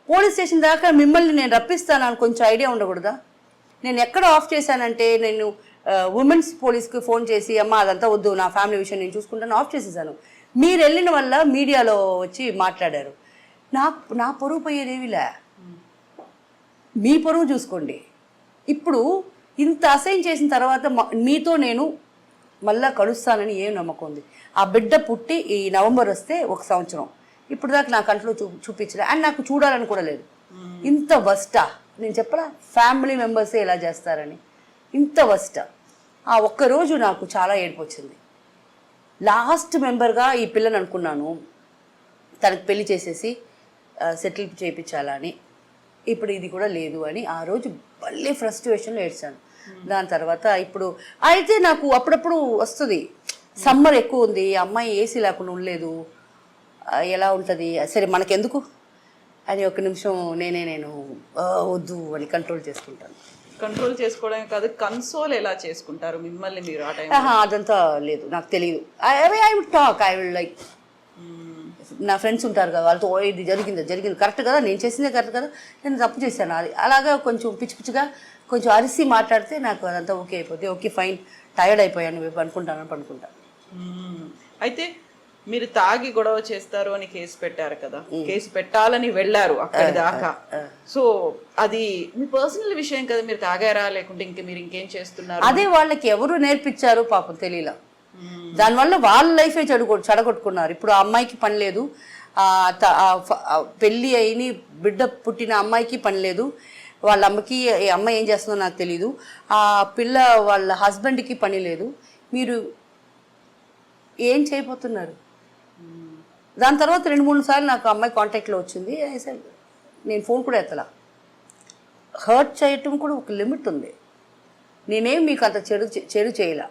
పోలీస్ స్టేషన్ దాకా మిమ్మల్ని నేను రప్పిస్తానని కొంచెం ఐడియా ఉండకూడదా? నేను ఎక్కడ ఆఫ్ చేశానంటే, నేను ఉమెన్స్ పోలీస్కి ఫోన్ చేసి అమ్మ అదంతా వద్దు, నా ఫ్యామిలీ విషయం నేను చూసుకుంటాను ఆఫ్ చేసేసాను. మీరు వెళ్ళిన వల్ల మీడియాలో వచ్చి మాట్లాడారు. నా పరువు పోయేదేవిలే, మీ పరువు చూసుకోండి. ఇప్పుడు ఇంత అసైన్ చేసిన తర్వాత మీతో నేను మళ్ళా కలుస్తానని ఏం నమ్మకం ఉంది? ఆ బిడ్డ పుట్టి ఈ నవంబర్ వస్తే 1 సంవత్సరం. ఇప్పుడు దాకా నా కంట్లో చూపించలే, అండ్ నాకు చూడాలని కూడా లేదు. ఇంత వస్టా నేను చెప్పలా, ఫ్యామిలీ మెంబర్సే ఇలా చేస్తారని. ఇంత వస్టా. ఆ ఒక్కరోజు నాకు చాలా ఏడుపు వచ్చింది. లాస్ట్ మెంబర్గా ఈ పిల్లని అనుకున్నాను, తనకు పెళ్లి చేసేసి సెటిల్ చేయించాలని. ఇప్పుడు ఇది కూడా లేదు అని ఆ రోజు మళ్ళీ ఫ్రస్ట్రేషన్లో ఏడ్చాను. దాని తర్వాత ఇప్పుడు అయితే నాకు అప్పుడప్పుడు వస్తుంది, సమ్మర్ ఎక్కువ ఉంది, అమ్మాయి ఏసీ లేకుండా ఉండలేదు, ఎలా ఉంటుంది, సరే మనకెందుకు అని 1 నిమిషం నేను వద్దు అని కంట్రోల్ చేసుకుంటాను. కంట్రోల్ చేసుకోవడమే కాదు, కన్సోల్ ఎలా చేసుకుంటారు మిమ్మల్ని మీరు ఆ టైం? అదంతా లేదు, నాకు తెలియదు. I will talk, I will like, నా ఫ్రెండ్స్ ఉంటారు కదా, వాళ్ళతో ఇది జరిగింది కరెక్ట్ కదా, నేను చేసిందే కరెక్ట్ కదా, నేను తప్పు చేశాను, అది అలాగా కొంచెం పిచ్చిగా కొంచెం అరిసి మాట్లాడితే నాకు అదంతా ఓకే అయిపోతే, ఓకే ఫైన్, టైర్డ్ అయిపోయాను పడుకుంటా. అయితే మీరు తాగి గొడవ చేస్తారు అని కేసు పెట్టారు కదా, కేసు పెట్టాలని వెళ్ళారు అక్కడి దాకా. సో అది మీ పర్సనల్ విషయం కదా, మీరు తాగారా లేకుంటే మీరు ఇంకేం చేస్తున్నారు? అదే వాళ్ళకి ఎవరు నేర్పించారు పాపం తెలియలా. దానివల్ల వాళ్ళ లైఫే చెడగొట్టుకున్నారు. ఇప్పుడు ఆ అమ్మాయికి పని లేదు, పెళ్ళి అయిన బిడ్డ పుట్టిన అమ్మాయికి పని లేదు, వాళ్ళ అమ్మకి ఈ అమ్మ ఏం చేస్తుందో నాకు తెలియదు, ఆ పిల్ల వాళ్ళ హస్బెండ్కి పని లేదు, మీరు ఏం చేయబోతున్నారు? దాని తర్వాత 2-3 సార్లు నాకు అమ్మాయి కాంటాక్ట్లో వచ్చింది. నేను ఫోన్ కూడా ఎత్తలా. హర్ట్ చేయటం కూడా ఒక లిమిట్ ఉంది. నేనేం మీకు అంత చెడు చేయలా,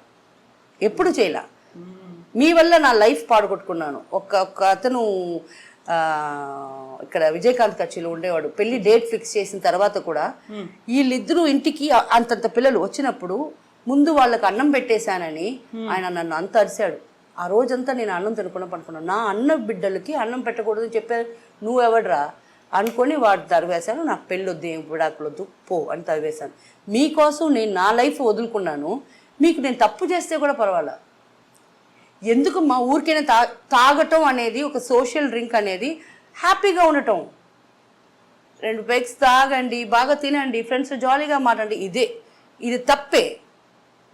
ఎప్పుడు చేయలా. మీ వల్ల నా లైఫ్ పాడుకొట్టుకున్నాను. ఒక అతను ఇక్కడ విజయకాంత్ కచ్చిలో ఉండేవాడు. పెళ్లి డేట్ ఫిక్స్ చేసిన తర్వాత కూడా వీళ్ళిద్దరూ ఇంటికి అంతంత పిల్లలు వచ్చినప్పుడు ముందు వాళ్ళకి అన్నం పెట్టేశానని ఆయన నన్ను అంత అరిశాడు. ఆ రోజంతా నేను అన్నం తినకుండా పడుకున్నాను. నా అన్న బిడ్డలకి అన్నం పెట్టకూడదని చెప్పారు. నువ్వెవడరా అనుకొని వాడు తరివేశాను. నాకు పెళ్ళొద్దు, ఏం విడాకులొద్దు, పో అని తరివేశాను. మీకోసం నేను నా లైఫ్ వదులుకున్నాను. మీకు నేను తప్పు చేస్తే కూడా పర్వాలా. ఎందుకు మా ఊరికైనా తాగటం అనేది, ఒక సోషల్ డ్రింక్ అనేది హ్యాపీగా ఉండటం. 2 పెగ్స్ తాగండి, బాగా తినండి, ఫ్రెండ్స్ జాలీగా మాట్లాడండి, ఇది తప్పే.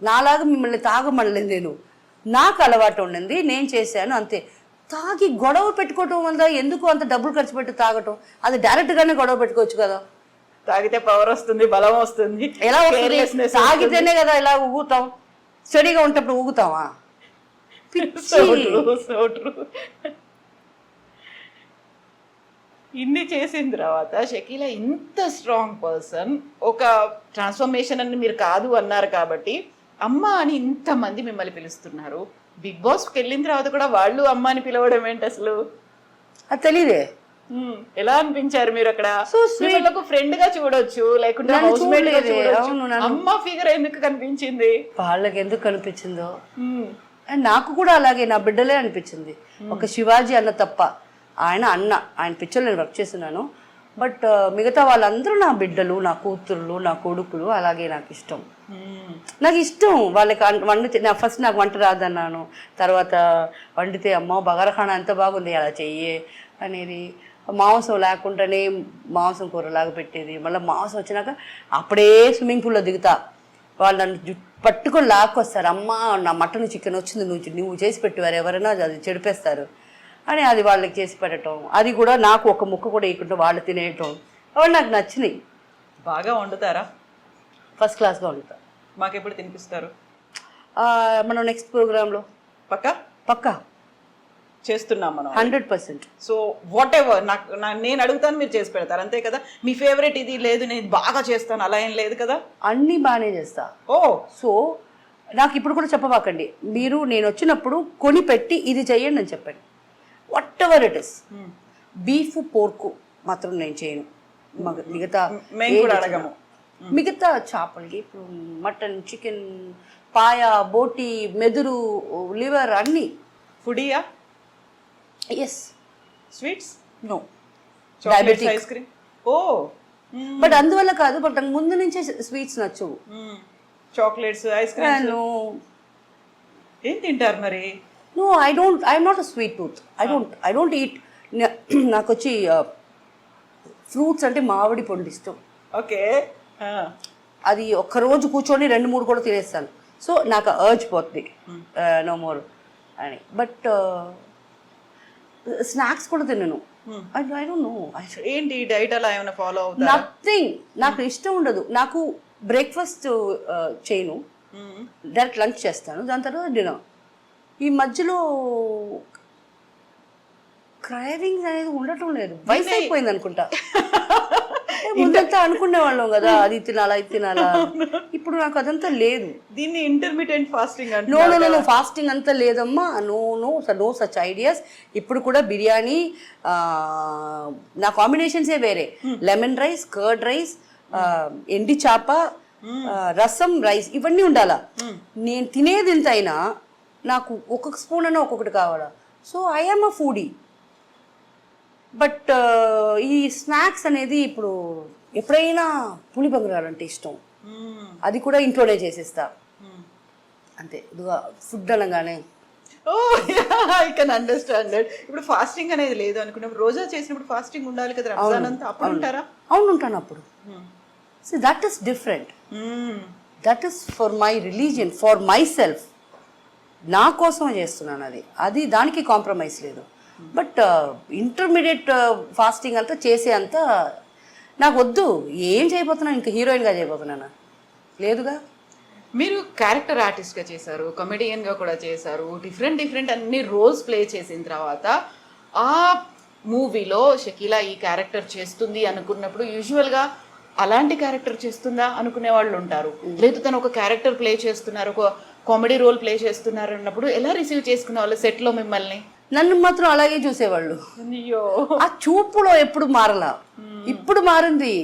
నాలాగా మిమ్మల్ని తాగమనలేదు నేను. నాకు అలవాటు ఉండింది, నేను చేశాను అంతే. తాగి గొడవ పెట్టుకోవటం వల్ల ఎందుకు అంత డబ్బులు ఖర్చు పెట్టి తాగటం? అది డైరెక్ట్గానే గొడవ పెట్టుకోవచ్చు కదా. తాగితే పవర్ వస్తుంది, బలం వస్తుంది. ఎలా వస్తుంది? తాగితేనే కదా ఇలా ఊగుతాం. స్టడీగా ఉంటప్పుడు ఊగుతావా? ఇన్ని చేసిన తర్వాత షకీలా ఇంత స్ట్రాంగ్ పర్సన్, ఒక ట్రాన్స్ఫర్మేషన్ అని మీరు కాదు అన్నారు కాబట్టి అమ్మ అని ఇంతమంది మిమ్మల్ని పిలుస్తున్నారు. బిగ్ బాస్కి వెళ్ళిన తర్వాత కూడా వాళ్ళు అమ్మ అని పిలవడం ఏంటి అసలు? అది తెలీదే. ఎలా అనిపించారు మీరు అక్కడ? ఫ్రెండ్ గా చూడొచ్చు, లేకుంటే హౌస్ మేట్ గా చూడొచ్చు. అమ్మ ఫిగర్ ఎందుకు కనిపించింది? వాళ్ళకి ఎందుకు కనిపించిందో నాకు కూడా అలాగే నా బిడ్డలే అనిపించింది. ఒక శివాజీ అన్న తప్ప, ఆయన పిక్చర్లో నేను వర్క్ చేస్తున్నాను. బట్ మిగతా వాళ్ళందరూ నా బిడ్డలు, నా కూతుర్లు, నా కొడుకులు. అలాగే నాకు ఇష్టం. వాళ్ళకి ఫస్ట్ నాకు వంట రాదన్నాను. తర్వాత వండితే అమ్మ బగారఖానా ఎంత బాగుంది, అలా చెయ్యే అనేది. మాంసం లేకుండానే మాంసం కూరలాగా పెట్టేది. మళ్ళీ మాంసం వచ్చినాక అప్పుడే స్విమ్మింగ్ పూల్లో దిగుతా. వాళ్ళు నన్ను పట్టుకొని లాక్కొస్తారు. అమ్మ నా మటన్ చికెన్ వచ్చింది, నువ్వు చేసి పెట్టేవారు, ఎవరైనా అది చెడిపేస్తారు అని అది వాళ్ళకి చేసి పెట్టడం. అది కూడా నాకు ఒక ముక్క కూడా వేయకుండా వాళ్ళు తినేయటం, వాళ్ళు నాకు నచ్చినాయి. బాగా వండుతారా? ఫస్ట్ క్లాస్గా వండుతా. మాకు ఎప్పుడు తినిపిస్తారు? మనం నెక్స్ట్ ప్రోగ్రాంలో పక్కా చేస్తున్నాం మనం 100%. సో వాట్ ఎవర్ నేను అడుగుతాను, మీరు చేసి పెడతారు అంతే కదా. మీ ఫేవరెట్ ఇది లేదు, నేను బాగా చేస్తాను అలా ఏం లేదు కదా? అన్నీ బాగానే చేస్తా. సో నాకు ఇప్పుడు కూడా చెప్పబాకండి. నేను వచ్చినప్పుడు కొని పెట్టి ఇది చెయ్యండి అని చెప్పండి. What ever it is. Beef పోర్కు మాత్రం నేను చేయను. మిగతా చేపలకి ఇప్పుడు మటన్, చికెన్, పాయ, బోటి, మెదురు, లివర్ అన్నీ. ఫుడీయా? Yes. Sweets? No. Diabetic ice cream? But అందువల్ల కాదు, బట్ నాకు ముందు నుంచే స్వీట్స్ నచ్చవు. చాక్లెట్స్, ఐస్ క్రీమ్ ఏం తింటారు మరి? No, I'm not a sweet tooth. I don't eat. నాకు వచ్చి ఫ్రూట్స్ అంటే మామిడి పండు ఇష్టం. ఓకే. అది ఒక్కరోజు కూర్చొని 2-3 కూడా తినేస్తాను. సో నాకు అర్జ్ పోతుంది నో మోర్ అని. బట్ స్నాక్స్ కూడా తినను. I don't know. ఏంటి డైట్ అలా ఏమైనా ఫాలో అవుతారా? నథింగ్. నాకు ఇష్టం ఉండదు. నాకు బ్రేక్ఫాస్ట్ చేయను, డైరెక్ట్ లంచ్ చేస్తాను, దాని తర్వాత డిన్నర్. ఈ మధ్యలో క్రైవింగ్స్ అనేది ఉండటం లేదు. వయసు అయిపోయింది అనుకుంటా. ముందంతా అనుకునే వాళ్ళం కదా, అది తినాలా ఇది తినాలా. ఇప్పుడు నాకు అదంతా లేదు. దీన్ని ఇంటర్మీడియట్ ఫాస్టింగ్ అంటే నో ఫాస్టింగ్ అంతా లేదమ్మా. No such ideas. ఇప్పుడు కూడా బిర్యానీ నా కాంబినేషన్సే వేరే. లెమన్ రైస్, కర్డ్ రైస్, ఎండి చేప, రసం, రైస్, ఇవన్నీ ఉండాలా. నేను తినేది ఎంత అయినా నాకు ఒక్కొక్క స్పూన్ అయినా ఒక్కొక్కటి కావాలా. So I am a foodie. But ఈ స్నాక్స్ అనేది ఇప్పుడు ఎప్పుడైనా పులి బంగారాలంటే ఇష్టం. అది కూడా ఇంట్లోనే చేసేస్తా అంతే. ఫుడ్ అనగానే ఐ కెన్ అండర్స్టాండ్. ఇప్పుడు ఫాస్టింగ్ అనేది లేదు అనుకున్నప్పుడు, రోజా చేసినప్పుడు ఫాస్టింగ్ ఉండాలి కదా, రంజాన్ అంతా. అప్పుడు ఉంటారా? అవును, ఉంటాను అప్పుడు. So that is different. That is for my religion, for my self. నా కోసమే చేస్తున్నాను. అది దానికి కాంప్రమైజ్ లేదు. బట్ ఇంటర్మీడియట్ ఫాస్టింగ్ అంతా చేసే అంత నాకు వద్దు, ఏం చేయబోతున్నాను, ఇంకా హీరోయిన్గా చేయబోతున్నానా? లేదుగా. మీరు క్యారెక్టర్ ఆర్టిస్ట్గా చేశారు, కమెడియన్గా కూడా చేశారు, డిఫరెంట్ అన్ని రోల్స్ ప్లే చేసిన తర్వాత ఆ మూవీలో షకీలా ఈ క్యారెక్టర్ చేస్తుంది అనుకున్నప్పుడు యూజువల్గా అలాంటి క్యారెక్టర్ చేస్తుందా అనుకునే వాళ్ళు ఉంటారు. లేదు తను ఒక క్యారెక్టర్ ప్లే చేస్తున్నారు, ఒక కామెడీ రోల్ ప్లే చేస్తున్నారు అన్నప్పుడు ఎలా రిసీవ్ చేసుకునే వాళ్ళు సెట్లో మిమ్మల్ని? నన్ను మాత్రం అలాగే చూసేవాళ్ళు. అయ్యో, ఆ చూపులో ఎప్పుడు మారలా. ఇప్పుడు మారింది,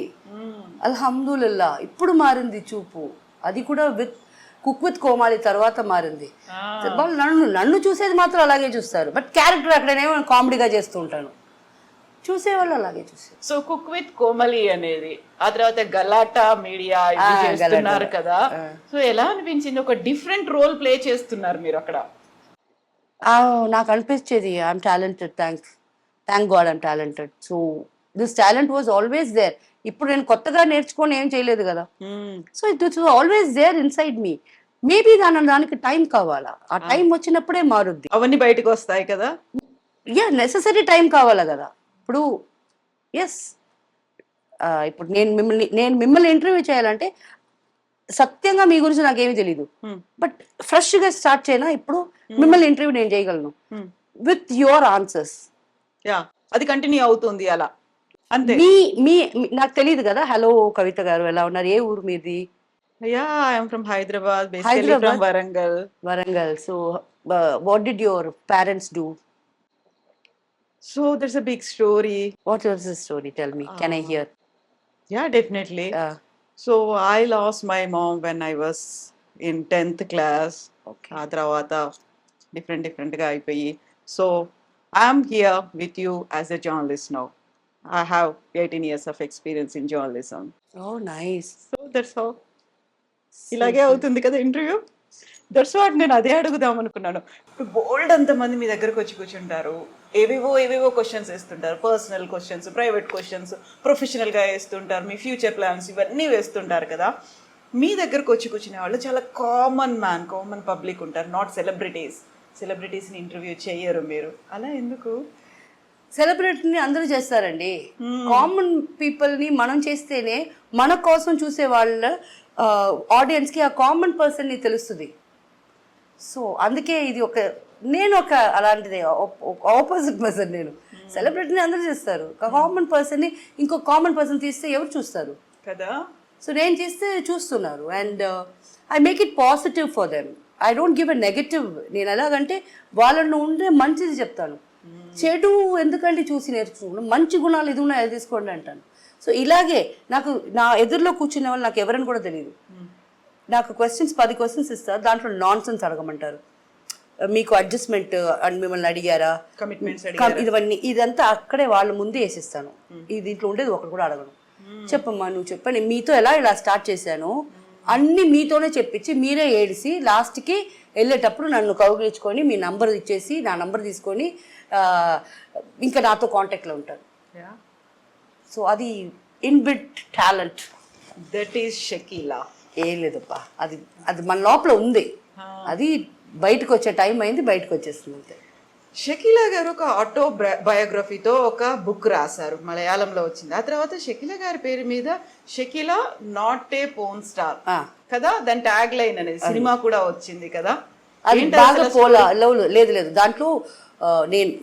అల్హమ్దులిల్లా, ఇప్పుడు మారింది చూపు. అది కూడా కుక్ విత్ కోమాలి తర్వాత మారింది. వాళ్ళు నన్ను చూసేది మాత్రం అలాగే చూస్తారు. బట్ క్యారెక్టర్ అక్కడనేమో కామెడీగా చేస్తూ ఉంటాను, చూసేవాళ్ళు అలాగే చూసారు. సో కుక్ విత్ కోమలి అనేది ఆ తర్వాత గలాటా మీడియా చేస్తున్నారు కదా, సో ఎలా అనిపించింది? ఒక డిఫరెంట్ రోల్ ప్లే చేస్తున్నారు మీరు అక్కడ. నాకు అనిపించేది I'm talented, thank God I'm talented. So this talent was always there. ఇప్పుడు నేను కొత్తగా నేర్చుకొని ఏం చేయలేదు కదా. So it was always there inside me. Maybe దానికి టైం కావాలా, ఆ టైం వచ్చినప్పుడే మారుద్ది, అవన్నీ బయటకు వస్తాయి కదా. నెససరీ టైం కావాలా కదా. ఇప్పుడు ఎస్, ఇప్పుడు నేను మిమ్మల్ని ఇంటర్వ్యూ చేయాలంటే సత్యంగా మీ గురించి నాకేమీ తెలియదు, బట్ ఫ్రెష్గా స్టార్ట్ చేయనా ఇప్పుడు మిమ్మల్ని ఇంటర్వ్యూ నేను చేయగలను విత్ యువర్ ఆన్సర్స్. అది కంటిన్యూ అవుతుంది అలా అంతే. మీ నాకు తెలియదు కదా. హలో కవిత గారు, ఎలా ఉన్నారు, ఏ ఊరు మీది? From Hyderabad, basically from Warangal. So what did your parents do? So there's a big story. What was the story? Tell me. Can I hear? Yeah, definitely. So I lost my mom when I was in 10th class. Okay. ఆ తర్వాత different గా అయిపోయి. So I'm here with you as a journalist now. I have 18 years of experience in journalism. Oh, nice. So that's how. ఇలాగే అవుతుంది కదా ఇంటర్వ్యూ. దట్స్ వాట్ నేను అదే అడుగుదాం అనుకున్నాను. బోల్డ్ అంతమంది మీ దగ్గరకు వచ్చి కూర్చుంటారు, ఏవేవో క్వశ్చన్స్ వేస్తుంటారు, పర్సనల్ క్వశ్చన్స్, ప్రైవేట్ క్వశ్చన్స్, ప్రొఫెషనల్గా వేస్తుంటారు, మీ ఫ్యూచర్ ప్లాన్స్ ఇవన్నీ వేస్తుంటారు కదా. మీ దగ్గరకు వచ్చి కూర్చునే వాళ్ళు చాలా కామన్ పబ్లిక్ ఉంటారు, నాట్ సెలబ్రిటీస్ని ఇంటర్వ్యూ చేయరు మీరు. అలా ఎందుకు? సెలబ్రిటీని అందరూ చేస్తారండి. కామన్ పీపుల్ని మనం చేస్తేనే మన కోసం చూసే వాళ్ళ ఆడియన్స్కి ఆ కామన్ పర్సన్ని తెలుస్తుంది. సో అందుకే ఇది నేను అలాంటిదే, ఆపోజిట్ పర్సన్. నేను సెలబ్రిటీని అందరూ చేస్తారు, కామన్ పర్సన్ని ఇంకో కామన్ పర్సన్ తీస్తే ఎవరు చూస్తారు కదా. సో నేను చేస్తే చూస్తున్నారు, and I make it positive for them. I don't give a negative. నేను ఎలాగంటే వాళ్ళను ఉండే మంచిది చెప్తాను, చెడు ఎందుకంటే చూసి నేర్చుకున్నాను, మంచి గుణాలు ఇది ఉన్నాయి అది తీసుకోండి అంటాను. సో ఇలాగే నాకు నా ఎదురులో కూర్చునే వాళ్ళు నాకు ఎవరని కూడా తెలియదు. నాకు 10 క్వశ్చన్స్ ఇస్తారు, దాంట్లో నాన్ సెన్స్ అడగమంటారు. మీకు అడ్జస్ట్మెంట్ అని మిమ్మల్ని అడిగారా, కమిట్మెంట్స్ ఇదంతా అక్కడే వాళ్ళ ముందే వేసిస్తాను. ఇది దీంట్లో ఉండేది ఒకటి కూడా అడగను. చెప్పమ్మా నువ్వు చెప్పండి, మీతో ఇలా స్టార్ట్ చేశాను అన్ని మీతోనే చెప్పించి మీరే ఏడిసి లాస్ట్కి వెళ్ళేటప్పుడు నన్ను కౌగిలించుకొని మీ నంబర్ ఇచ్చేసి నా నంబర్ తీసుకొని ఇంకా నాతో కాంటాక్ట్లో ఉంటారు. సో అది inbuilt talent. That is Shakeela. ఏం లేదప్పా, అది మన లోపల ఉంది, అది బయటకు వచ్చే టైం అయింది, బయటకు వచ్చేస్తుంది అంతే. షకీలా గారు ఒక ఆటో బయోగ్రఫీతో ఒక బుక్ రాశారు, మలయాళంలో వచ్చింది. ఆ తర్వాత షకీలా గారి పేరు మీద Shakeela not a porn star కదా, దాని ట్యాగ్ లైన్ అనేది సినిమా కూడా వచ్చింది కదా. అది బాగా లేదు దాంట్లో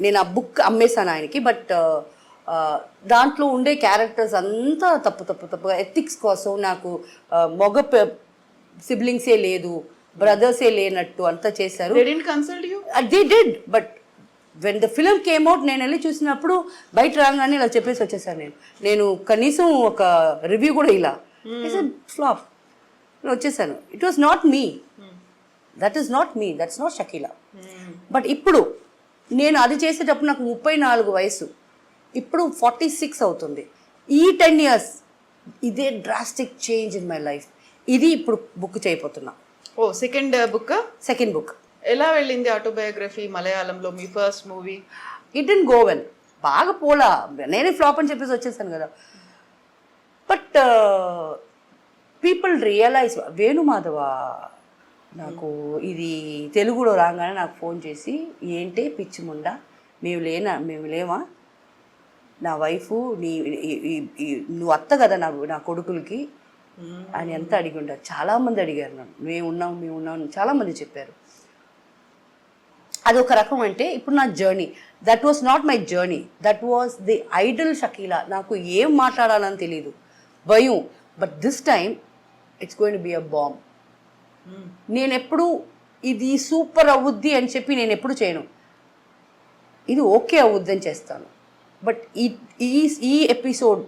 నేను ఆ బుక్ అమ్మేశాను ఆయనకి. బట్ దాంట్లో ఉండే క్యారెక్టర్స్ అంతా తప్పుగా ఎథిక్స్ కోసం నాకు మగ సిబ్లింగ్సే లేదు, బ్రదర్సే లేనట్టు అంతా చేశారు. They did, but when the film came out నేను వెళ్ళి చూసినప్పుడు బయట రాగానే ఇలా చెప్పేసి వచ్చేసాను. నేను కనీసం ఒక రివ్యూ కూడా ఇలా ఫ్లాప్ వచ్చేసాను. It was not me, that's not Shakeela. But ఇప్పుడు నేను అది చేసేటప్పుడు నాకు 34 వయసు, ఇప్పుడు 46 అవుతుంది. ఈ 10 years ఇదే drastic change in my life. ఇది ఇప్పుడు బుక్ చేయబోతున్నా. Second book. ఎలా వెళ్ళింది ఆటోబయోగ్రఫీ మలయాళంలో, మీ first movie? It didn't go well, బాగా పోలా, నేనే ఫ్లాప్ అని చెప్పేసి వచ్చేసాను కదా. బట్ పీపుల్ రియలైజ్, వేణుమాధవ నాకు ఇది తెలుగులో రాగానే నాకు ఫోన్ చేసి, ఏంటి పిచ్చి ముండా మేము లేమా, నా వైఫ్ నీ నువ్వు అత్త కదా నా కొడుకులకి అని ఎంత అడిగి ఉంటారు. చాలామంది అడిగారు నన్ను, మేము ఉన్నాం చాలామంది చెప్పారు. అది ఒక రకం. అంటే ఇప్పుడు నా journey, that was not my journey, that was the Idol Shakeela. నాకు ఏం మాట్లాడాలని తెలియదు, భయం. But this time it's going to be a bomb. నేను ఎప్పుడు ఇది సూపర్ అవుద్ది అని చెప్పి నేను ఎప్పుడు చేయను. ఇది ఓకే అవుద్ది అని చేస్తాను. బట్ ఈ ఎపిసోడ్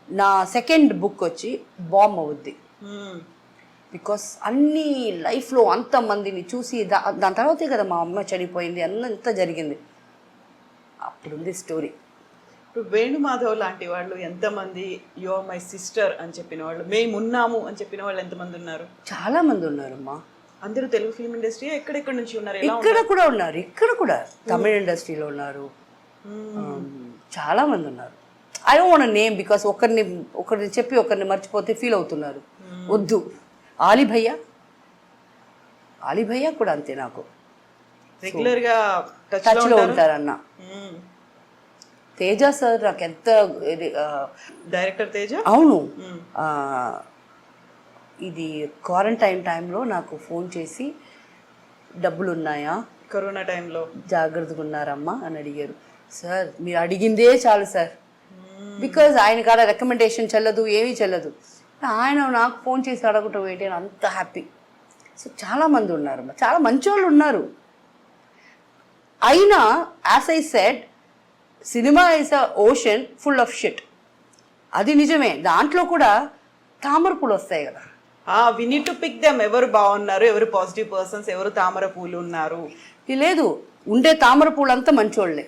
నా సెకండ్ బుక్ వచ్చి బాంబ్ అవుద్ది. బికాస్ అన్ని లైఫ్లో అంతమందిని చూసి దాని తర్వాతే కదా మా అమ్మ చనిపోయింది, అంతా జరిగింది. అప్పుడుంది స్టోరీ. ఇప్పుడు వేణుమాధవ్ లాంటి వాళ్ళు ఎంతమంది యు ఆర్ మై సిస్టర్ అని చెప్పిన వాళ్ళు, మేమున్నాము అని చెప్పిన వాళ్ళు ఎంతమంది ఉన్నారు? చాలా మంది ఉన్నారమ్మా. అందరూ తెలుగు ఫిల్మ్ ఇండస్ట్రీ ఎక్కడెక్కడి నుంచి ఉన్నారు? ఇక్కడ కూడా ఉన్నారు, ఇక్కడ కూడా తమిళ ఇండస్ట్రీలో ఉన్నారు, చాలా మంది ఉన్నారు. I don't want name because ఒకరిని చెప్పి ఒకరిని మర్చిపోతే ఫీల్ అవుతున్నారు. వద్దు. ఆలీ భయ్యా కూడా అంతే, నాకు రెగ్యులర్ గా టచ్ లో ఉంటారన్న. తేజ సార్ నాకు ఎంత డైరెక్టర్ తేజ. అవును. ఇది క్వారంటైన్ టైంలో నాకు ఫోన్ చేసి డబ్బులు ఉన్నాయా, కరోనా టైంలో జాగ్రత్తగా ఉన్నారమ్మా అని అడిగారు. సార్ మీరు అడిగిందే చాలు సార్, బికాజ్ ఆయన కాడ రికమెండేషన్ చెల్లదు, ఏమీ చెల్లదు. ఆయన నాకు ఫోన్ చేసి అడగటం ఏంటి అని అంత హ్యాపీ. సో చాలామంది ఉన్నారు, చాలా మంచి వాళ్ళు ఉన్నారు. అయినా as I said, cinema is a ocean full of shit. అది నిజమే. దాంట్లో కూడా తామర పూలు వస్తాయి కదా. We need to pick them. ఎవరు బాగున్నారు, ఎవరు పాజిటివ్ పర్సన్స్, ఎవరు తామర పూలు ఉన్నారు. లేదు, ఉండే తామర పూలు అంతా మంచోళ్ళే,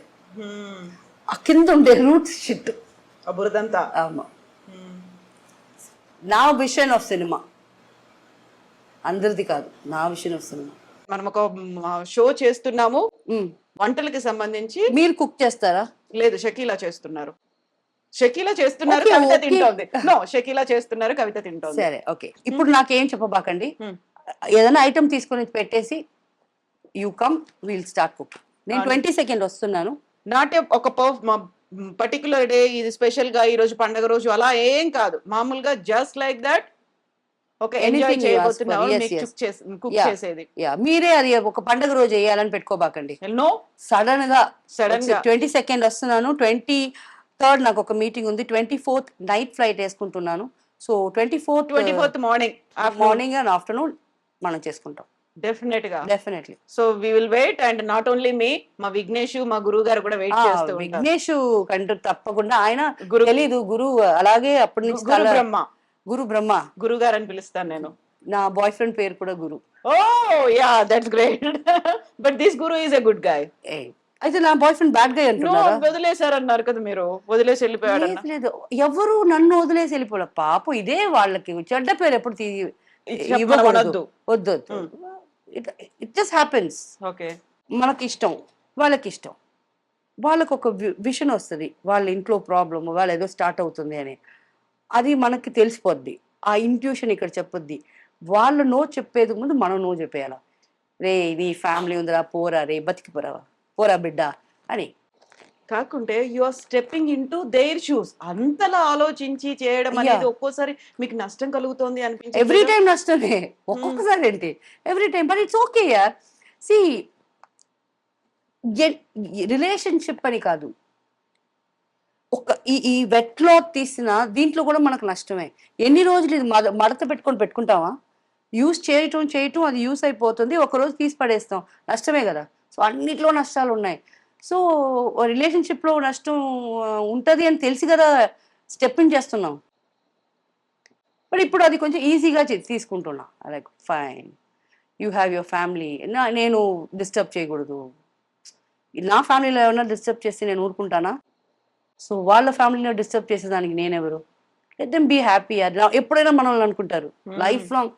ఆ కింద ఉండే రూట్స్ షిట్, బురదంతా. ఆమా. నా విషన్ ఆఫ్ సినిమా, అందరిది కాదు, నా విషన్ ఆఫ్ సినిమా. మనం ఒక షో చేస్తున్నాము వంటలకి సంబంధించి. మీరు కుక్ చేస్తారా? లేదు, షకీలా చేస్తున్నారు. కవిత తింటోంది. షకీలా చేస్తున్నారు, కవిత తింటోంది. సరే, ఓకే. ఇప్పుడు నాకేం చెప్పబాకండి, ఏదైనా ఐటమ్ తీసుకొని పెట్టేసి you come, will start cook. నేను 20 సెకండ్ వస్తున్నాను. నాట్ ఒక పర్టికులర్ డే, ఇది స్పెషల్ గా ఈ రోజు పండగ రోజు అలా ఏం కాదు. మామూలుగా జస్ట్ లైక్ దట్ ఒక ఎంజాయ్ చేయబోతున్నారు కుక్ చేసేది. మీరే అది ఒక పండగ రోజు వేయాలని పెట్టుకోబాకండి. నో, సడన్ గా 20 సెకండ్ వస్తున్నాను. 23rd నాకు ఒక మీటింగ్ ఉంది. 24th నైట్ ఫ్లైట్ వేసుకుంటున్నాను. So 24th morning and afternoon మనం చేసుకుంటాం. Definitely. So we will wait. And not only మీ, మా విఘ్నేష్, మా గురువు గారు కూడా వెయిట్ చేస్తూ ఉంటారు. విఘ్నేష్ కంటూ తప్పకుండా. ఆయన తెలీదు గురువు, అలాగే అప్పటి నుంచి గురు బ్రహ్మ, గురువు గారు అని పిలుస్తాను నేను. నా బాయ్ ఫ్రెండ్ పేరు కూడా Guru. Oh yeah, that's great. But this Guru is a good guy. అయితే నా బాయ్ ఫ్రెండ్ బ్యాడ్ గాయ్ అంటున్నారా? వదిలేశారన్నారు కదా మీరు, వదిలేసి వెళ్ళిపోయాడు. లేదు, ఎవరు నన్ను వదిలేసి వెళ్ళిపోలే. పాపం ఇదే వాళ్ళకి చెడ్డ పేరు ఎప్పుడు ఇవ్వకూడదు. వద్దు. It just happens. ఓకే, మనకి ఇష్టం, వాళ్ళకి ఇష్టం, వాళ్ళకు ఒక విషన్ వస్తుంది, వాళ్ళ ఇంట్లో ప్రాబ్లమ్, వాళ్ళు ఏదో స్టార్ట్ అవుతుంది అని. అది మనకి తెలిసిపోద్ది. ఆ ఇంట్యూషన్ ఇక్కడ చెప్పొద్ది. వాళ్ళు నో చెప్పేది ముందు మనం నో చెప్పేయాల. రే నీ ఫ్యామిలీ ఉందిరా, పోరా రే, పోరా బిడ్డ అని. కాకుంటే you are stepping into their shoes. అంతలా ఆలోచించి చేయడం అనేది ఒక్కోసారి మీకు నష్టం కలుగుతోంది అనిపించింది? ఎవ్రీ టైం నష్టమే, ఒక్కొక్కసారి ఏంటి every time. But it's okay యార్. సి, రిలేషన్షిప్ అని కాదు, ఒక ఈ వెట్ క్లాత్ తీసిన దీంట్లో కూడా మనకు నష్టమే. ఎన్ని రోజులు ఇది మడత పెట్టుకుంటావా? యూస్ చేయటం అది యూస్ అయిపోతుంది, ఒకరోజు తీసి పడేస్తాం, నష్టమే కదా. సో అన్నిట్లో నష్టాలు ఉన్నాయి. సో రిలేషన్షిప్లో నష్టం ఉంటుంది అని తెలిసి కదా స్టెప్ ఇన్ చేస్తున్నాం. బట్ ఇప్పుడు అది కొంచెం ఈజీగా తీసుకుంటున్నా. Like fine, you have your family, నేను డిస్టర్బ్ చేయకూడదు. నా ఫ్యామిలీలో ఏమైనా డిస్టర్బ్ చేస్తే నేను ఊరుకుంటానా? సో వాళ్ళ ఫ్యామిలీలో డిస్టర్బ్ చేసేదానికి నేనెవరు? Let them be happy. ఎప్పుడైనా మనల్ని అనుకుంటారు లైఫ్ లాంగ్,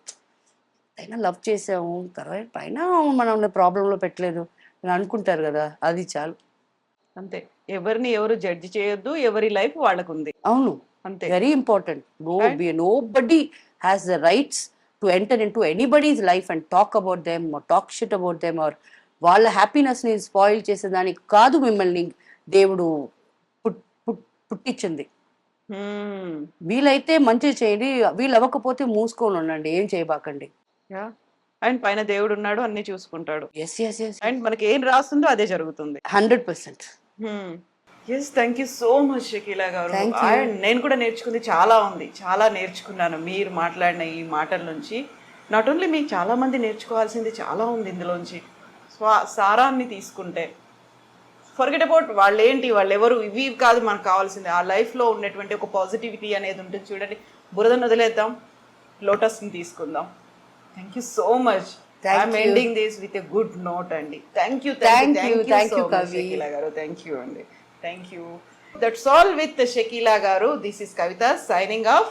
అయినా లవ్ చేసాము తర్వాత పైన మనల్ని ప్రాబ్లంలో పెట్టలేదు అని అనుకుంటారు కదా, అది చాలు. అంతే. ఎవరిని ఎవరు జడ్జి చేయొద్దు, ఎవరి లైఫ్ వాళ్ళకు ఉంది. అవును, అంతే. Very important. Nobody has the rights to enter into anybody's life and talk about them, talk shit about them, or వాళ్ళ హ్యాపీనెస్ ని స్పాయిల్ చేసేదానికి కాదు మిమ్మల్ని దేవుడు పుట్టించింది. Hmm. వీలైతే మంచి చేయండి, వీలు అవ్వకపోతే మూసుకొని ఉండండి, ఏం చేయబాకండి. Yeah. అండ్ పైన దేవుడు ఉన్నాడు, అన్ని చూసుకుంటాడు. ఎస్ ఎస్ ఎస్ అండ్ మనకి ఏం రాస్తుందో అదే జరుగుతుంది. 100%. Yes, thank you so much Shakeela గారు. Thank you. అండ్ నేను కూడా నేర్చుకుంది చాలా ఉంది, చాలా నేర్చుకున్నాను మీరు మాట్లాడిన ఈ మాటల నుంచి. నాట్ ఓన్లీ మీకు చాలా మంది నేర్చుకోవాల్సింది చాలా ఉంది ఇందులోంచి. సారాన్ని తీసుకుంటే ఫర్గెట్ అబౌట్ వాళ్ళు ఎవరు, ఇవి కాదు మనకు కావాల్సింది. ఆ లైఫ్లో ఉన్నటువంటి ఒక పాజిటివిటీ అనేది ఉంటుంది చూడండి. బురదను వదిలేద్దాం, లోటస్ని తీసుకుందాం. Thank you so much. I'm ending this with a good note అండి. Thank you Kavi Shakeela garu. Thank you అండి. Thank you. That's all with Shakeela garu. This is Kavitha signing of.